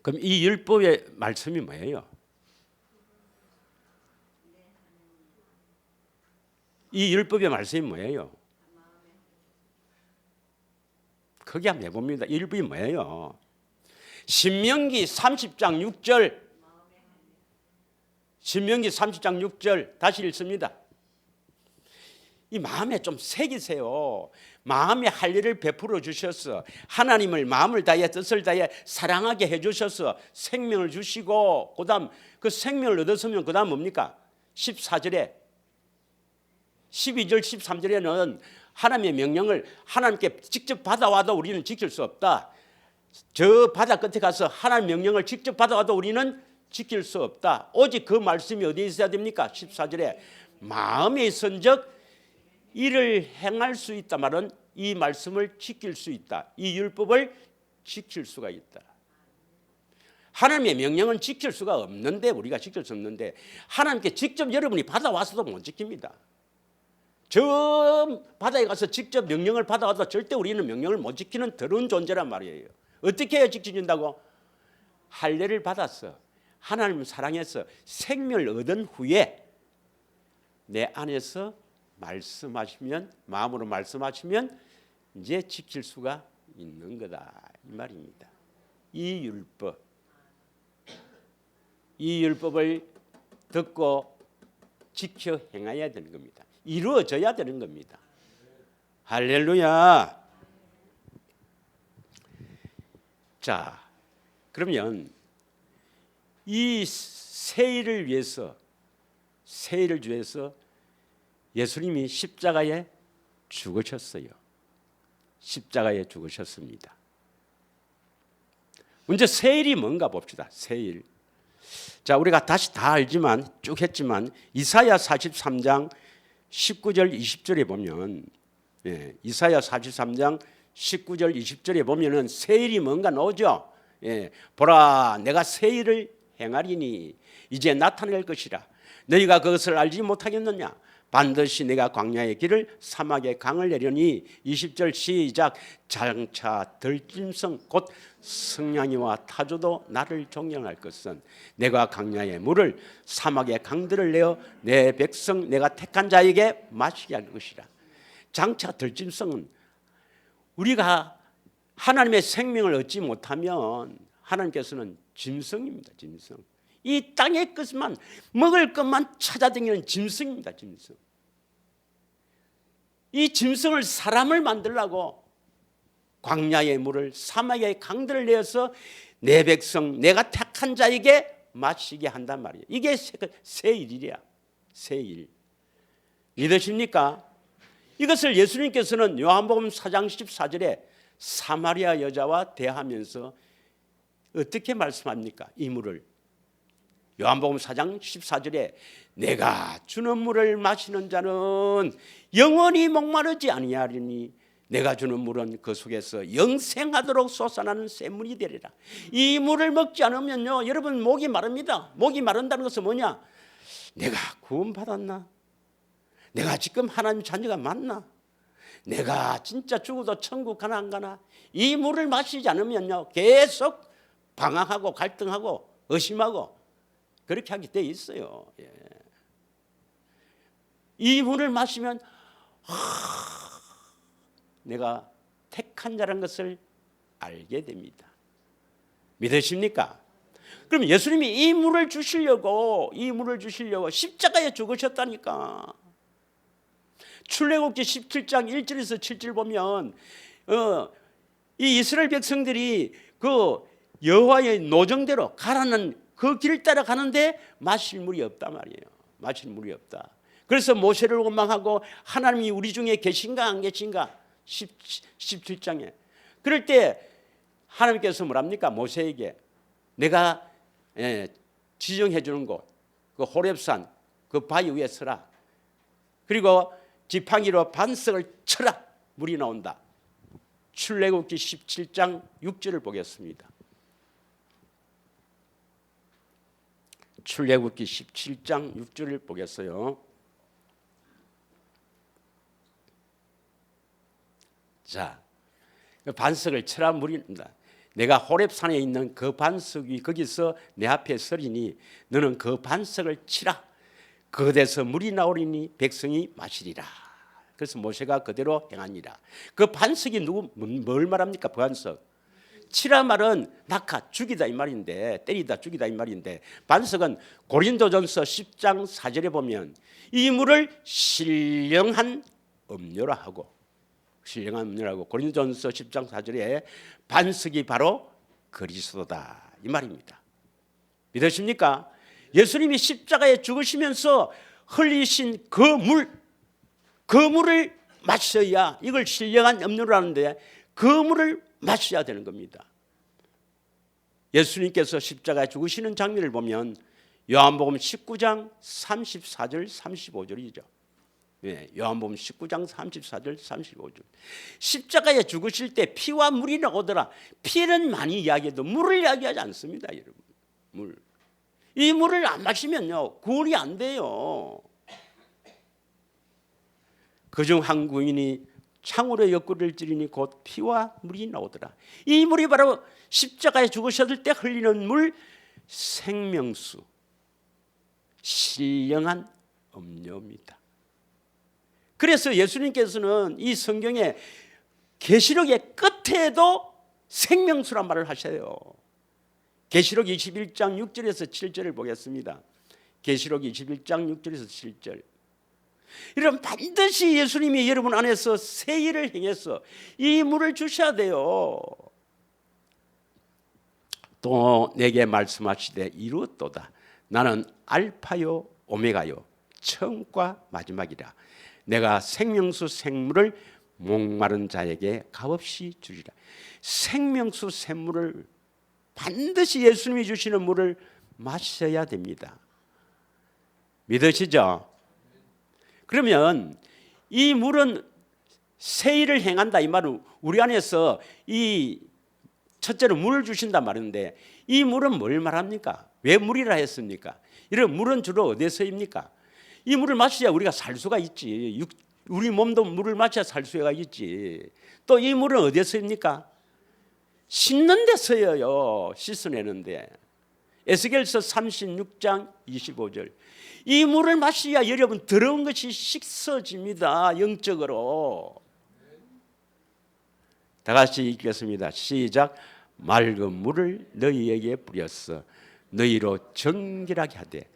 그럼 이 율법의 말씀이 뭐예요? 이 율법의 말씀이 뭐예요? 크게 한번 해봅니다. 이 율법이 뭐예요? 신명기 30장 6절, 신명기 30장 6절 다시 읽습니다. 이 마음에 좀 새기세요. 마음에 할 일을 베풀어 주셔서 하나님을 마음을 다해 뜻을 다해 사랑하게 해주셔서 생명을 주시고 그다음 그 생명을 얻었으면 그다음 뭡니까? 14절에 12절 13절에는 하나님의 명령을 하나님께 직접 받아와도 우리는 지킬 수 없다. 저 바다 끝에 가서 하나님의 명령을 직접 받아와도 우리는 지킬 수 없다. 오직 그 말씀이 어디에 있어야 됩니까? 14절에 마음에 있은즉 이를 행할 수 있다 말은 이 말씀을 지킬 수 있다. 이 율법을 지킬 수가 있다. 하나님의 명령은 지킬 수가 없는데 우리가 지킬 수 없는데 하나님께 직접 여러분이 받아와서도 못 지킵니다. 저 바다에 가서 직접 명령을 받아와도 절대 우리는 명령을 못 지키는 더러운 존재란 말이에요. 어떻게 해야 지켜진다고? 할례를 받았어. 하나님을 사랑해서 생명을 얻은 후에 내 안에서 말씀하시면 마음으로 말씀하시면 이제 지킬 수가 있는 거다 이 말입니다. 이 율법을 듣고 지켜 행해야 되는 겁니다. 이루어져야 되는 겁니다. 할렐루야. 자, 그러면 이 세일을 위해서 예수님이 십자가에 죽으셨어요. 십자가에 죽으셨습니다. 먼저 세일이 뭔가 봅시다. 세일. 자, 우리가 다시 다 알지만 쭉 했지만 이사야 43장 19절 20절에 보면 이사야 43장 19절 20절에 보면은 세일이 뭔가 나오죠. 보라 내가 세일을 행하리니 이제 나타낼 것이라 너희가 그것을 알지 못하겠느냐 반드시 내가 광야의 길을 사막의 강을 내려니 20절 시작 장차 들짐승 곧 승냥이와 타조도 나를 존경할 것은 내가 광야의 물을 사막의 강들을 내어 내 백성 내가 택한 자에게 마시게 할 것이라. 장차 들짐승은 우리가 하나님의 생명을 얻지 못하면 하나님께서는 짐승입니다. 짐승. 이 땅의 것만 먹을 것만 찾아다니는 짐승입니다. 짐승. 이 짐승을 사람을 만들라고 광야의 물을 사막의 강들을 내어서 내 백성 내가 택한 자에게 마시게 한단 말이에요. 이게 세일이야. 세일. 믿으십니까? 이것을 예수님께서는 요한복음 4장 14절에 사마리아 여자와 대하면서 어떻게 말씀합니까? 이 물을 요한복음 4장 14절에 내가 주는 물을 마시는 자는 영원히 목마르지 아니하리니 내가 주는 물은 그 속에서 영생하도록 솟아나는 샘물이 되리라. 이 물을 먹지 않으면요, 여러분 목이 마릅니다. 목이 마른다는 것은 뭐냐? 내가 구원받았나? 내가 지금 하나님 자녀가 맞나? 내가 진짜 죽어도 천국 가나 안 가나? 이 물을 마시지 않으면요, 계속 방황하고 갈등하고 의심하고 그렇게 하게 돼 있어요. 예. 이 물을 마시면 내가 택한 자라는 것을 알게 됩니다. 믿으십니까? 그럼 예수님이 이 물을 주시려고 십자가에 죽으셨다니까. 출애굽기 17장 1절에서 7절 보면 이 이스라엘 백성들이 그 여호와의 노정대로 가라는 그 길 따라 가는데 마실 물이 없단 말이에요. 마실 물이 없다. 그래서 모세를 원망하고 하나님이 우리 중에 계신가 안 계신가 17장에 그럴 때 하나님께서 뭐랍니까? 모세에게 내가 지정해 주는 곳 그 호렙산 그 바위 위에 서라. 그리고 지팡이로 반석을 쳐라. 물이 나온다. 출애굽기 17장 6절을 보겠습니다. 출애굽기 17장 6절을 보겠어요. 자, 그 반석을 쳐라 물이 난다. 내가 호렙산에 있는 그 반석이 거기서 내 앞에 서리니 너는 그 반석을 치라. 그곳에서 물이 나오리니 백성이 마시리라. 그래서 모세가 그대로 행하니라. 그 반석이 뭘 말합니까? 그 반석. 치라 말은 낙하 죽이다 이 말인데, 때리다 죽이다 이 말인데, 반석은 고린도전서 10장 4절에 보면 이 물을 신령한 음료라 하고, 신령한 음료라고 고린도전서 10장 4절에 반석이 바로 그리스도다 이 말입니다. 믿으십니까? 예수님이 십자가에 죽으시면서 흘리신 그 물을 마셔야, 이걸 신령한 음료로 하는데 그 물을 마셔야 되는 겁니다. 예수님께서 십자가에 죽으시는 장면을 보면 요한복음 19장 34절 35절이죠. 요한복음 19장 34절 35절. 십자가에 죽으실 때 피와 물이 나오더라. 피는 많이 이야기해도 물을 이야기하지 않습니다, 여러분. 물. 이 물을 안 마시면요 구원이 안 돼요. 그중 한 구인이 창으로 옆구리를 찌르니 곧 피와 물이 나오더라. 이 물이 바로 십자가에 죽으셨을 때 흘리는 물, 생명수, 신령한 음료입니다. 그래서 예수님께서는 이 성경의 계시록의 끝에도 생명수란 말을 하셔요. 계시록 21장 6절에서 7절을 보겠습니다. 계시록 21장 6절에서 7절. 이런 반드시 예수님이 여러분 안에서 새 일을 행해서 이 물을 주셔야 돼요. 또 내게 말씀하시되 이루었도다. 나는 알파요 오메가요 처음과 마지막이라. 내가 생명수 생물을 목마른 자에게 값없이 주리라. 생명수 샘물을 반드시 예수님이 주시는 물을 마셔야 됩니다. 믿으시죠? 그러면 이 물은 새 일을 행한다 이 말은 우리 안에서 이 첫째로 물을 주신단 말인데 이 물은 뭘 말합니까? 왜 물이라 했습니까? 이런 물은 주로 어디서입니까? 이 물을 마셔야 우리가 살 수가 있지. 우리 몸도 물을 마셔야 살 수가 있지. 또 이 물은 어디서입니까? 씻는 데서요. 씻어내는데. 에스겔서 36장 25절. 이 물을 마셔야 여러분 더러운 것이 씻어집니다. 영적으로. 다 같이 읽겠습니다. 시작. 맑은 물을 너희에게 뿌렸어. 너희로 정결하게 하되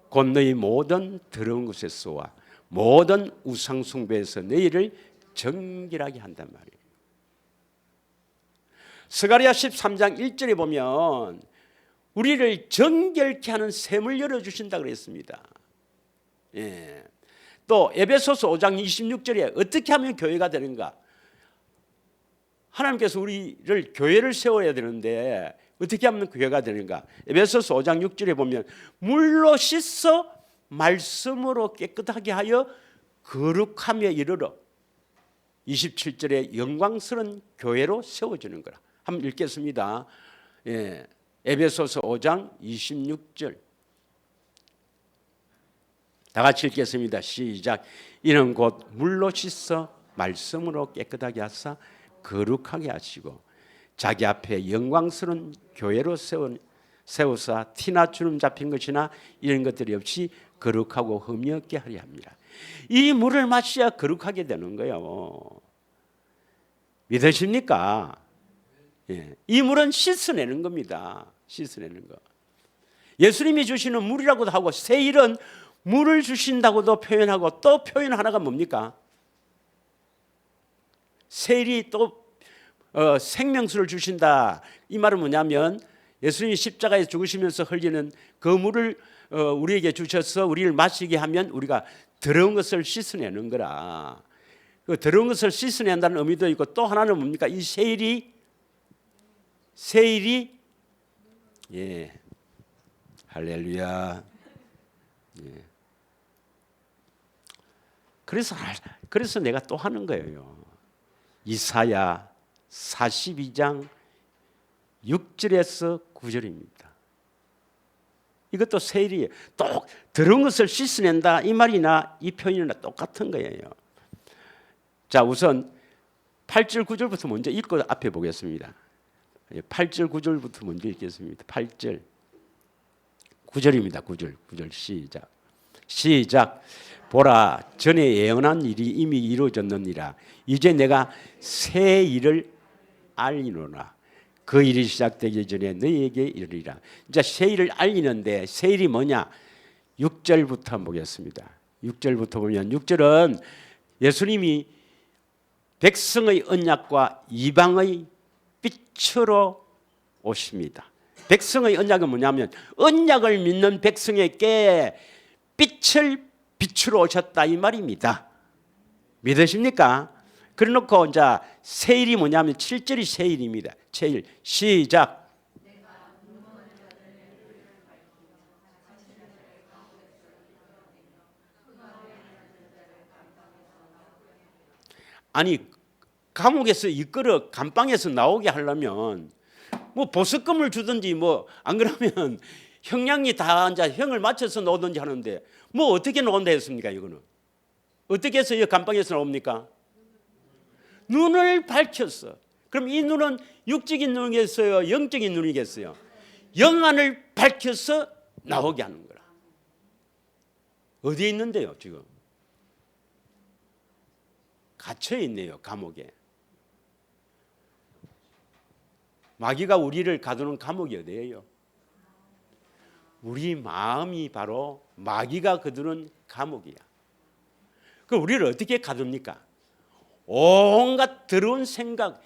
곧 너희 모든 더러운 것에서와 모든 우상 숭배에서 너희를 정결하게 한단 말이에요. 스가랴 13장 1절에 보면 우리를 정결케 하는 샘을 열어주신다 그랬습니다. 예. 또 에베소서 5장 26절에 어떻게 하면 교회가 되는가? 하나님께서 우리를 교회를 세워야 되는데 어떻게 하면 교회가 되는가? 에베소서 5장 6절에 보면 물로 씻어 말씀으로 깨끗하게 하여 거룩함에 이르러 27절에 영광스러운 교회로 세워지는 거라. 한번 읽겠습니다. 예, 에베소서 5장 26절 다 같이 읽겠습니다. 시작. 이는 곧 물로 씻어 말씀으로 깨끗하게 하사 거룩하게 하시고 자기 앞에 영광스러운 교회로 세우사 티나 주름 잡힌 것이나 이런 것들이 없이 거룩하고 흠이 없게 하려 합니다. 이 물을 마셔야 거룩하게 되는 거예요. 믿으십니까? 예. 이 물은 씻어내는 겁니다. 씻어내는 거. 예수님이 주시는 물이라고도 하고 세일은 물을 주신다고도 표현하고 또 표현 하나가 뭡니까? 세일이 또 생명수를 주신다. 이 말은 뭐냐면 예수님이 십자가에 죽으시면서 흘리는 그 물을 우리에게 주셔서 우리를 마시게 하면 우리가 더러운 것을 씻어내는 거라. 그 더러운 것을 씻어낸다는 의미도 있고 또 하나는 뭡니까? 이 세일이 예, 할렐루야. 예. 그래서 내가 또 하는 거예요. 이사야 42장 6절에서 9절입니다. 이것도 세일이에요. 또 더러운 것을 씻어낸다 이 말이나 이 표현이나 똑같은 거예요. 자, 우선 8절 9절부터 먼저 읽고 앞에 보겠습니다. 8절 9절부터 먼저 읽겠습니다. 8절 9절입니다. 9절 시작. 보라, 전에 예언한 일이 이미 이루어졌느니라. 이제 내가 새 일을 알리노라. 그 일이 시작되기 전에 너희에게 이르리라. 이제 새 일을 알리는데 새 일이 뭐냐? 6절부터 한번 보겠습니다. 6절부터 보면 6절은 예수님이 백성의 언약과 이방의 빛으로 오십니다. 백성의 언약은 뭐냐면 언약을 믿는 백성에게 빛을 빛으로 오셨다 이 말입니다. 믿으십니까? 그래놓고 이제 세일이 뭐냐면 7절이 세일입니다. 세일 시작. 아니 감옥에서 이끌어 감방에서 나오게 하려면 뭐 보석금을 주든지 뭐 안 그러면 형량이 다 이제 형을 맞춰서 나오든지 하는데 뭐 어떻게 나온다 했습니까? 이거는 어떻게 해서 이 감방에서 나옵니까? 눈을 밝혔어. 그럼 이 눈은 육적인 눈이겠어요? 영적인 눈이겠어요? 영안을 밝혀서 나오게 하는 거라. 어디에 있는데요 지금? 갇혀 있네요 감옥에. 마귀가 우리를 가두는 감옥이 어디예요? 우리 마음이 바로 마귀가 거두는 감옥이야. 그 우리를 어떻게 가둡니까? 온갖 더러운 생각,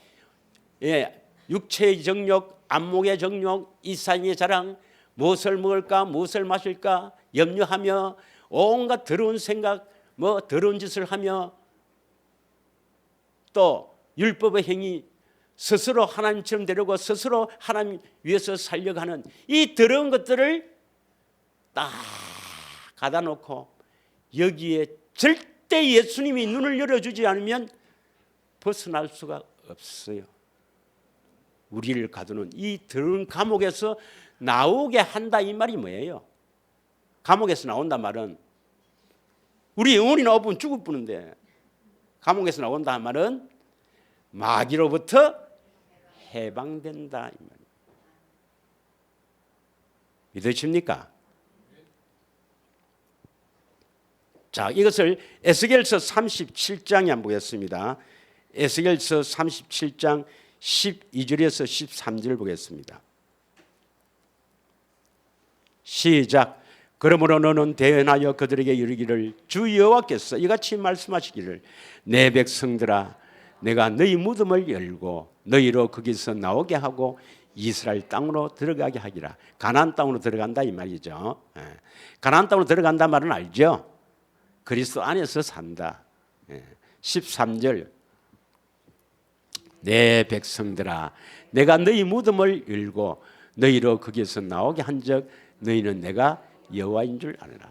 육체의 정욕, 안목의 정욕, 이상의 자랑, 무엇을 먹을까, 무엇을 마실까 염려하며 온갖 더러운 생각, 뭐 더러운 짓을 하며 또 율법의 행위, 스스로 하나님처럼 되려고 스스로 하나님 위해서 살려고 하는 이 더러운 것들을 딱 가다 놓고 여기에 절대 예수님이 눈을 열어주지 않으면 벗어날 수가 없어요. 우리를 가두는 이 더러운 감옥에서 나오게 한다 이 말이 뭐예요? 감옥에서 나온다 말은 우리 영혼이 나오면 죽을 뿐인데 감옥에서 나온다 말은 마귀로부터 해방된다 이 말이에요. 믿으십니까? 자, 이것을 에스겔서 37장에 한번 보겠습니다. 에스겔서 37장 12절에서 13절 보겠습니다. 시작. 그러므로 너는 대언하여 그들에게 이르기를 주 여호와께서 이같이 말씀하시기를 내 백성들아 내가 너희 무덤을 열고 너희로 거기서 나오게 하고 이스라엘 땅으로 들어가게 하기라. 가나안 땅으로 들어간다 이 말이죠. 가나안 땅으로 들어간다 말은 알죠? 그리스도 안에서 산다. 13절 내 백성들아 내가 너희 무덤을 열고 너희로 거기에서 나오게 한 적 너희는 내가 여호와인 줄 아느라.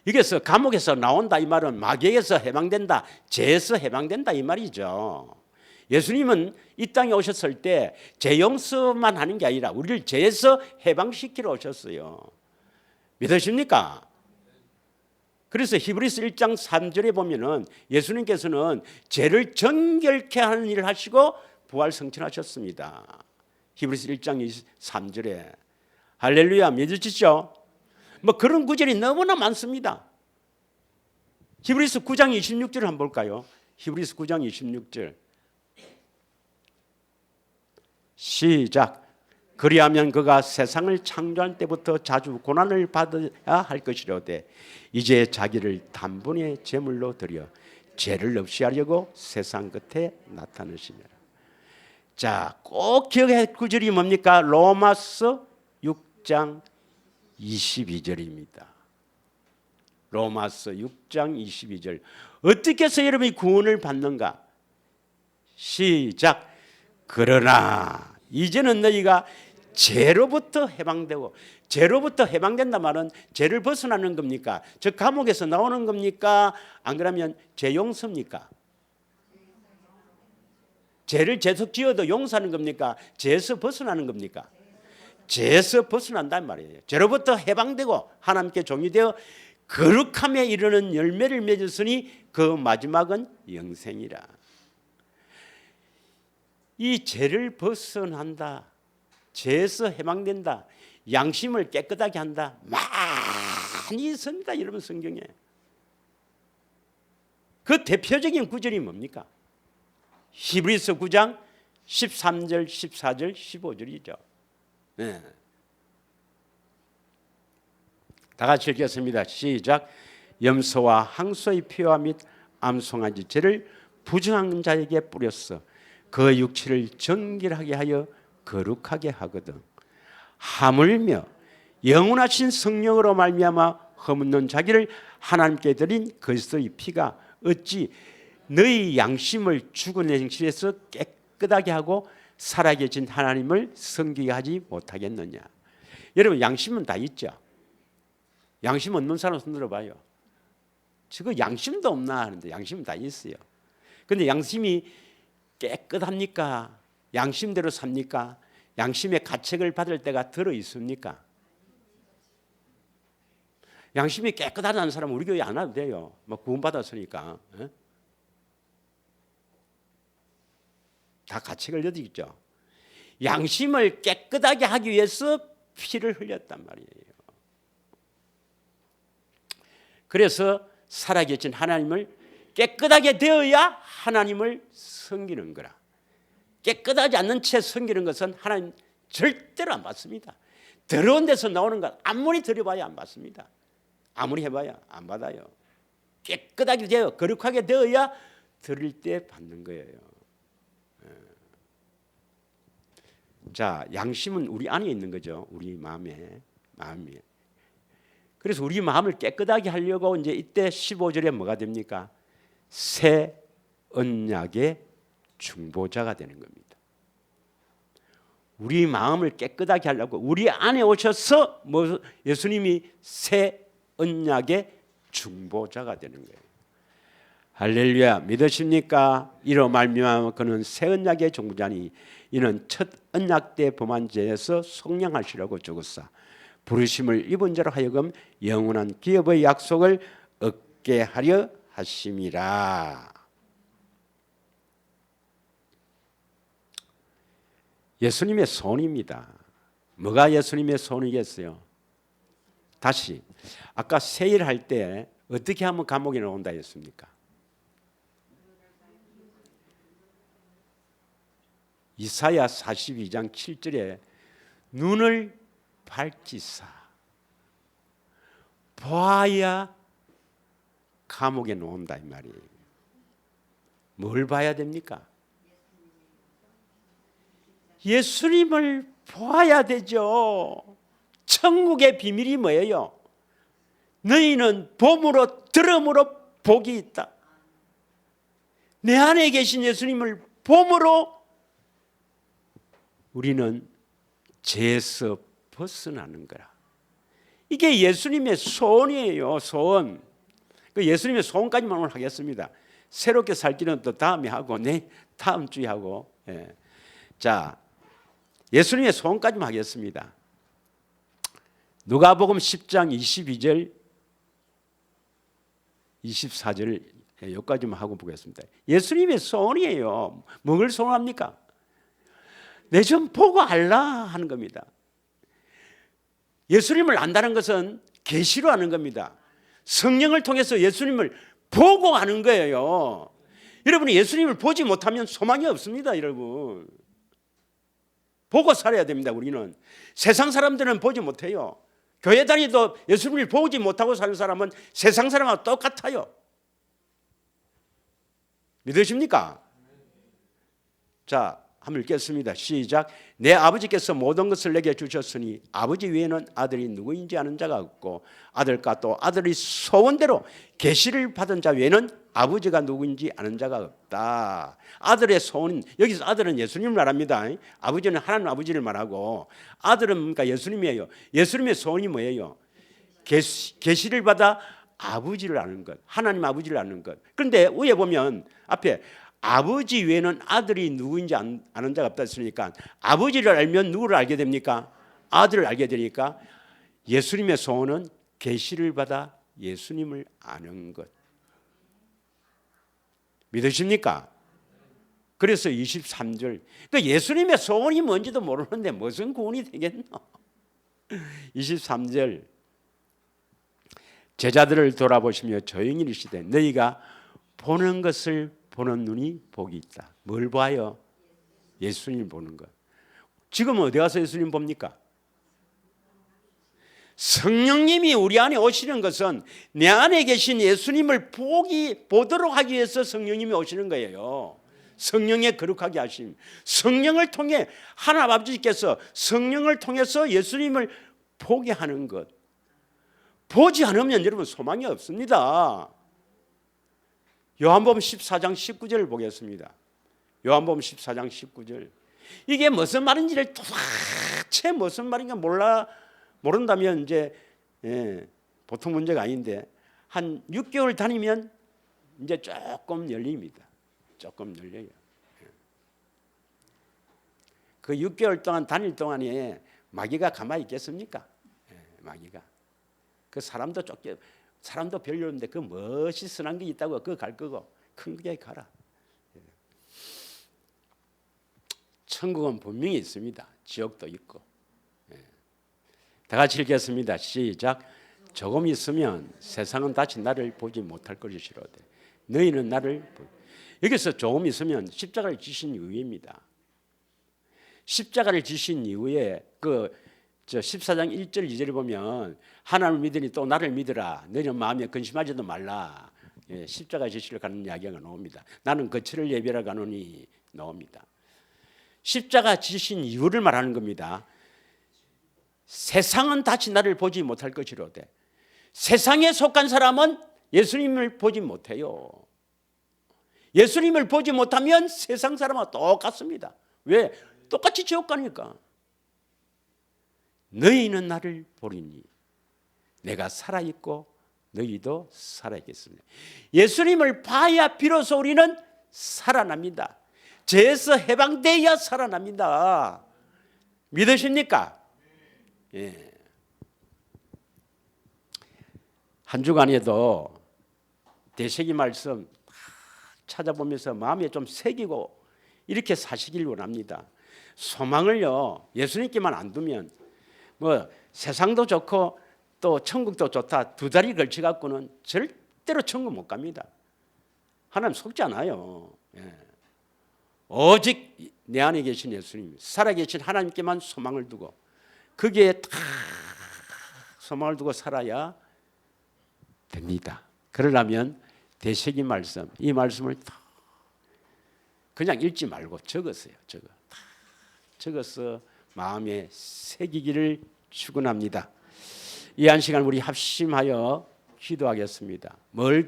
여기서 감옥에서 나온다 이 말은 마귀에서 해방된다, 죄에서 해방된다 이 말이죠. 예수님은 이 땅에 오셨을 때 죄 용서만 하는 게 아니라 우리를 죄에서 해방시키러 오셨어요. 믿으십니까? 그래서 히브리서 1장 3절에 보면은 예수님께서는 죄를 정결케 하는 일을 하시고 부활 성천하셨습니다. 히브리서 1장 3절에 할렐루야, 믿으시죠? 뭐 그런 구절이 너무나 많습니다. 히브리서 9장 26절을 한번 볼까요? 히브리서 9장 26절 시작. 그리하면 그가 세상을 창조할 때부터 자주 고난을 받아야 할 것이로되 이제 자기를 단번에 제물로 드려 죄를 없이 하려고 세상 끝에 나타나시니라. 자, 꼭 기억할 구절이 뭡니까? 로마서 6장 22절입니다. 로마서 6장 22절. 어떻게 해서 여러분이 구원을 받는가? 시작. 그러나 이제는 너희가 죄로부터 해방되고, 죄로부터 해방된다 말은 죄를 벗어나는 겁니까? 저 감옥에서 나오는 겁니까? 안 그러면 죄 용서입니까? 죄를 계속 지어도 용서하는 겁니까? 죄에서 벗어나는 겁니까? 죄에서 벗어난단 말이에요. 죄로부터 해방되고 하나님께 종이 되어 거룩함에 이르는 열매를 맺었으니 그 마지막은 영생이라. 이 죄를 벗어난다, 죄에서 해방된다, 양심을 깨끗하게 한다, 많이 있습니다. 여러분 성경에. 그 대표적인 구절이 뭡니까? 히브리서 9장 13절, 14절, 15절이죠. 네. 다 같이 읽겠습니다. 시작. 염소와 항소의 피와 및 암송아지 쟤를 부정한 자에게 뿌렸어 그 육체를 정결하게 하여 거룩하게 하거든. 하물며 영원하신 성령으로 말미암아 허물는 자기를 하나님께 드린 그리스도의 피가 어찌 너희 양심을 죽은 행실에서 깨끗하게 하고 살아계신 하나님을 섬기게 하지 못하겠느냐. 여러분 양심은 다 있죠. 양심 없는 사람 손 들어봐요. 지금 양심도 없나 하는데 양심은 다 있어요. 그런데 양심이 깨끗합니까? 양심대로 삽니까? 양심의 가책을 받을 때가 들어 있습니까? 양심이 깨끗하다는 사람은 우리 교회 안 와도 돼요. 뭐 구원받았으니까. 다 가책을 느끼죠. 양심을 깨끗하게 하기 위해서 피를 흘렸단 말이에요. 그래서 살아계신 하나님을 깨끗하게 되어야 하나님을 섬기는 거라. 깨끗하지 않는 채 섬기는 것은 하나님 절대로 안 받습니다. 더러운 데서 나오는 것 아무리 들여봐야 안 받습니다. 아무리 해봐야 안 받아요. 깨끗하게 되어 거룩하게 되어야 드릴 때 받는 거예요. 자, 양심은 우리 안에 있는 거죠. 우리 마음에. 그래서 우리 마음을 깨끗하게 하려고 이제 이때 15절에 뭐가 됩니까? 새 언약의 중보자가 되는 겁니다. 우리 마음을 깨끗하게 하려고 우리 안에 오셔서 예수님이 새 언약의 중보자가 되는 거예요. 할렐루야, 믿으십니까? 이로 말미암아 그는 새 언약의 중보자니 이는 첫 언약 때 범한 죄에서 속량하시려고 죽었사 부르심을 입은 자로 하여금 영원한 기업의 약속을 얻게 하려 하심이라. 예수님의 손입니다. 뭐가 예수님의 손이겠어요? 다시 아까 세일할 때 어떻게 하면 감옥에 나온다 했습니까? 이사야 42장 7절에 눈을 밝히사 보아야 감옥에 놓는다 이 말이에요. 뭘 봐야 됩니까? 예수님을 보아야 되죠. 천국의 비밀이 뭐예요? 너희는 봄으로 들음으로 복이 있다. 내 안에 계신 예수님을 봄으로 우리는 죄에서 벗어나는 거라. 이게 예수님의 소원이에요. 소원. 그 예수님의 소원까지만 오늘 하겠습니다. 새롭게 살기는 또 다음에 하고 다음 주에 하고. 예. 자, 예수님의 소원까지만 하겠습니다. 누가복음 10장 22절 24절 여기까지만 하고 보겠습니다. 예수님의 소원이에요. 뭘 소원합니까? 내 좀 보고 알라 하는 겁니다. 예수님을 안다는 것은 계시로 아는 겁니다. 성령을 통해서 예수님을 보고 아는 거예요. 여러분이 예수님을 보지 못하면 소망이 없습니다. 여러분 보고 살아야 됩니다. 우리는 세상 사람들은 보지 못해요. 교회 다니도 예수님을 보지 못하고 사는 사람은 세상 사람하고 똑같아요. 믿으십니까? 자, 한번 읽겠습니다. 시작. 내 아버지께서 모든 것을 내게 주셨으니 아버지 외에는 아들이 누구인지 아는 자가 없고 아들과 또 아들의 소원대로 계시를 받은 자 외에는 아버지가 누구인지 아는 자가 없다. 아들의 소원은, 여기서 아들은 예수님을 말합니다. 아버지는 하나님 아버지를 말하고 아들은 뭡니까? 예수님이에요. 예수님의 소원이 뭐예요? 계시를 받아 아버지를 아는 것, 하나님 아버지를 아는 것. 그런데 위에 보면 앞에 아버지 외에는 아들이 누구인지 아는 자가 없다 했으니까 아버지를 알면 누구를 알게 됩니까? 아들을 알게 되니까 예수님의 소원은 계시를 받아 예수님을 아는 것. 믿으십니까? 그래서 23절, 그 예수님의 소원이 뭔지도 모르는데 무슨 구원이 되겠노? 23절, 제자들을 돌아보시며 조용히 이르시되 너희가 보는 것을 보는 눈이 복이 있다. 뭘 봐요? 예수님 보는 것. 지금 어디 가서 예수님 봅니까? 성령님이 우리 안에 오시는 것은 내 안에 계신 예수님을 보도록 하기 위해서 성령님이 오시는 거예요. 성령의 거룩하게 하심. 성령을 통해 하나님 아버지께서 성령을 통해서 예수님을 보게 하는 것. 보지 않으면 여러분 소망이 없습니다. 요한복음 14장 19절을 보겠습니다. 요한복음 14장 19절. 이게 무슨 말인지를 도대체 무슨 말인가 모른다면 이제 보통 문제가 아닌데 한 6개월 다니면 이제 조금 열립니다. 조금 열려요. 그 6개월 동안 다닐 동안에 마귀가 가만히 있겠습니까? 마귀가. 그 사람도 별로인데 그 멋이 선한 게 있다고 그거 갈 거고 큰 게 가라. 천국은 분명히 있습니다. 지옥도 있고. 다 같이 읽겠습니다. 시작. 조금 있으면 세상은 다시 나를 보지 못할 것이로되 너희는 나를 여기서 조금 있으면 십자가를 지신 이후입니다. 십자가를 지신 이후에 그 14장 1절 2절을 보면 하나님을 믿으니 또 나를 믿으라. 너희는 마음에 근심하지도 말라. 십자가 지시를 가는 이야기가 나옵니다. 나는 거처를 예비하러 가노니 나옵니다. 십자가 지신 이유를 말하는 겁니다. 세상은 다시 나를 보지 못할 것이로되 세상에 속한 사람은 예수님을 보지 못해요. 예수님을 보지 못하면 세상 사람과 똑같습니다. 왜? 똑같이 지옥 가니까. 너희는 나를 보리니 내가 살아있고 너희도 살아있겠습니다. 예수님을 봐야 비로소 우리는 살아납니다. 죄에서 해방되어야 살아납니다. 믿으십니까? 예. 한 주간에도 대세기 말씀 찾아보면서 마음에 좀 새기고 이렇게 사시길 원합니다. 소망을요 예수님께만 안 두면 뭐 세상도 좋고 또 천국도 좋다 두 다리 걸쳐 갖고는 절대로 천국 못 갑니다. 하나님 속지 않아요. 예. 오직 내 안에 계신 예수님, 살아계신 하나님께만 소망을 두고 거기에 다 소망을 두고 살아야 됩니다. 그러려면 대세기 말씀, 이 말씀을 다 그냥 읽지 말고 적었어요. 적어서 마음에 새기기를 축원합니다. 이 한 시간 우리 합심하여 기도하겠습니다. 뭘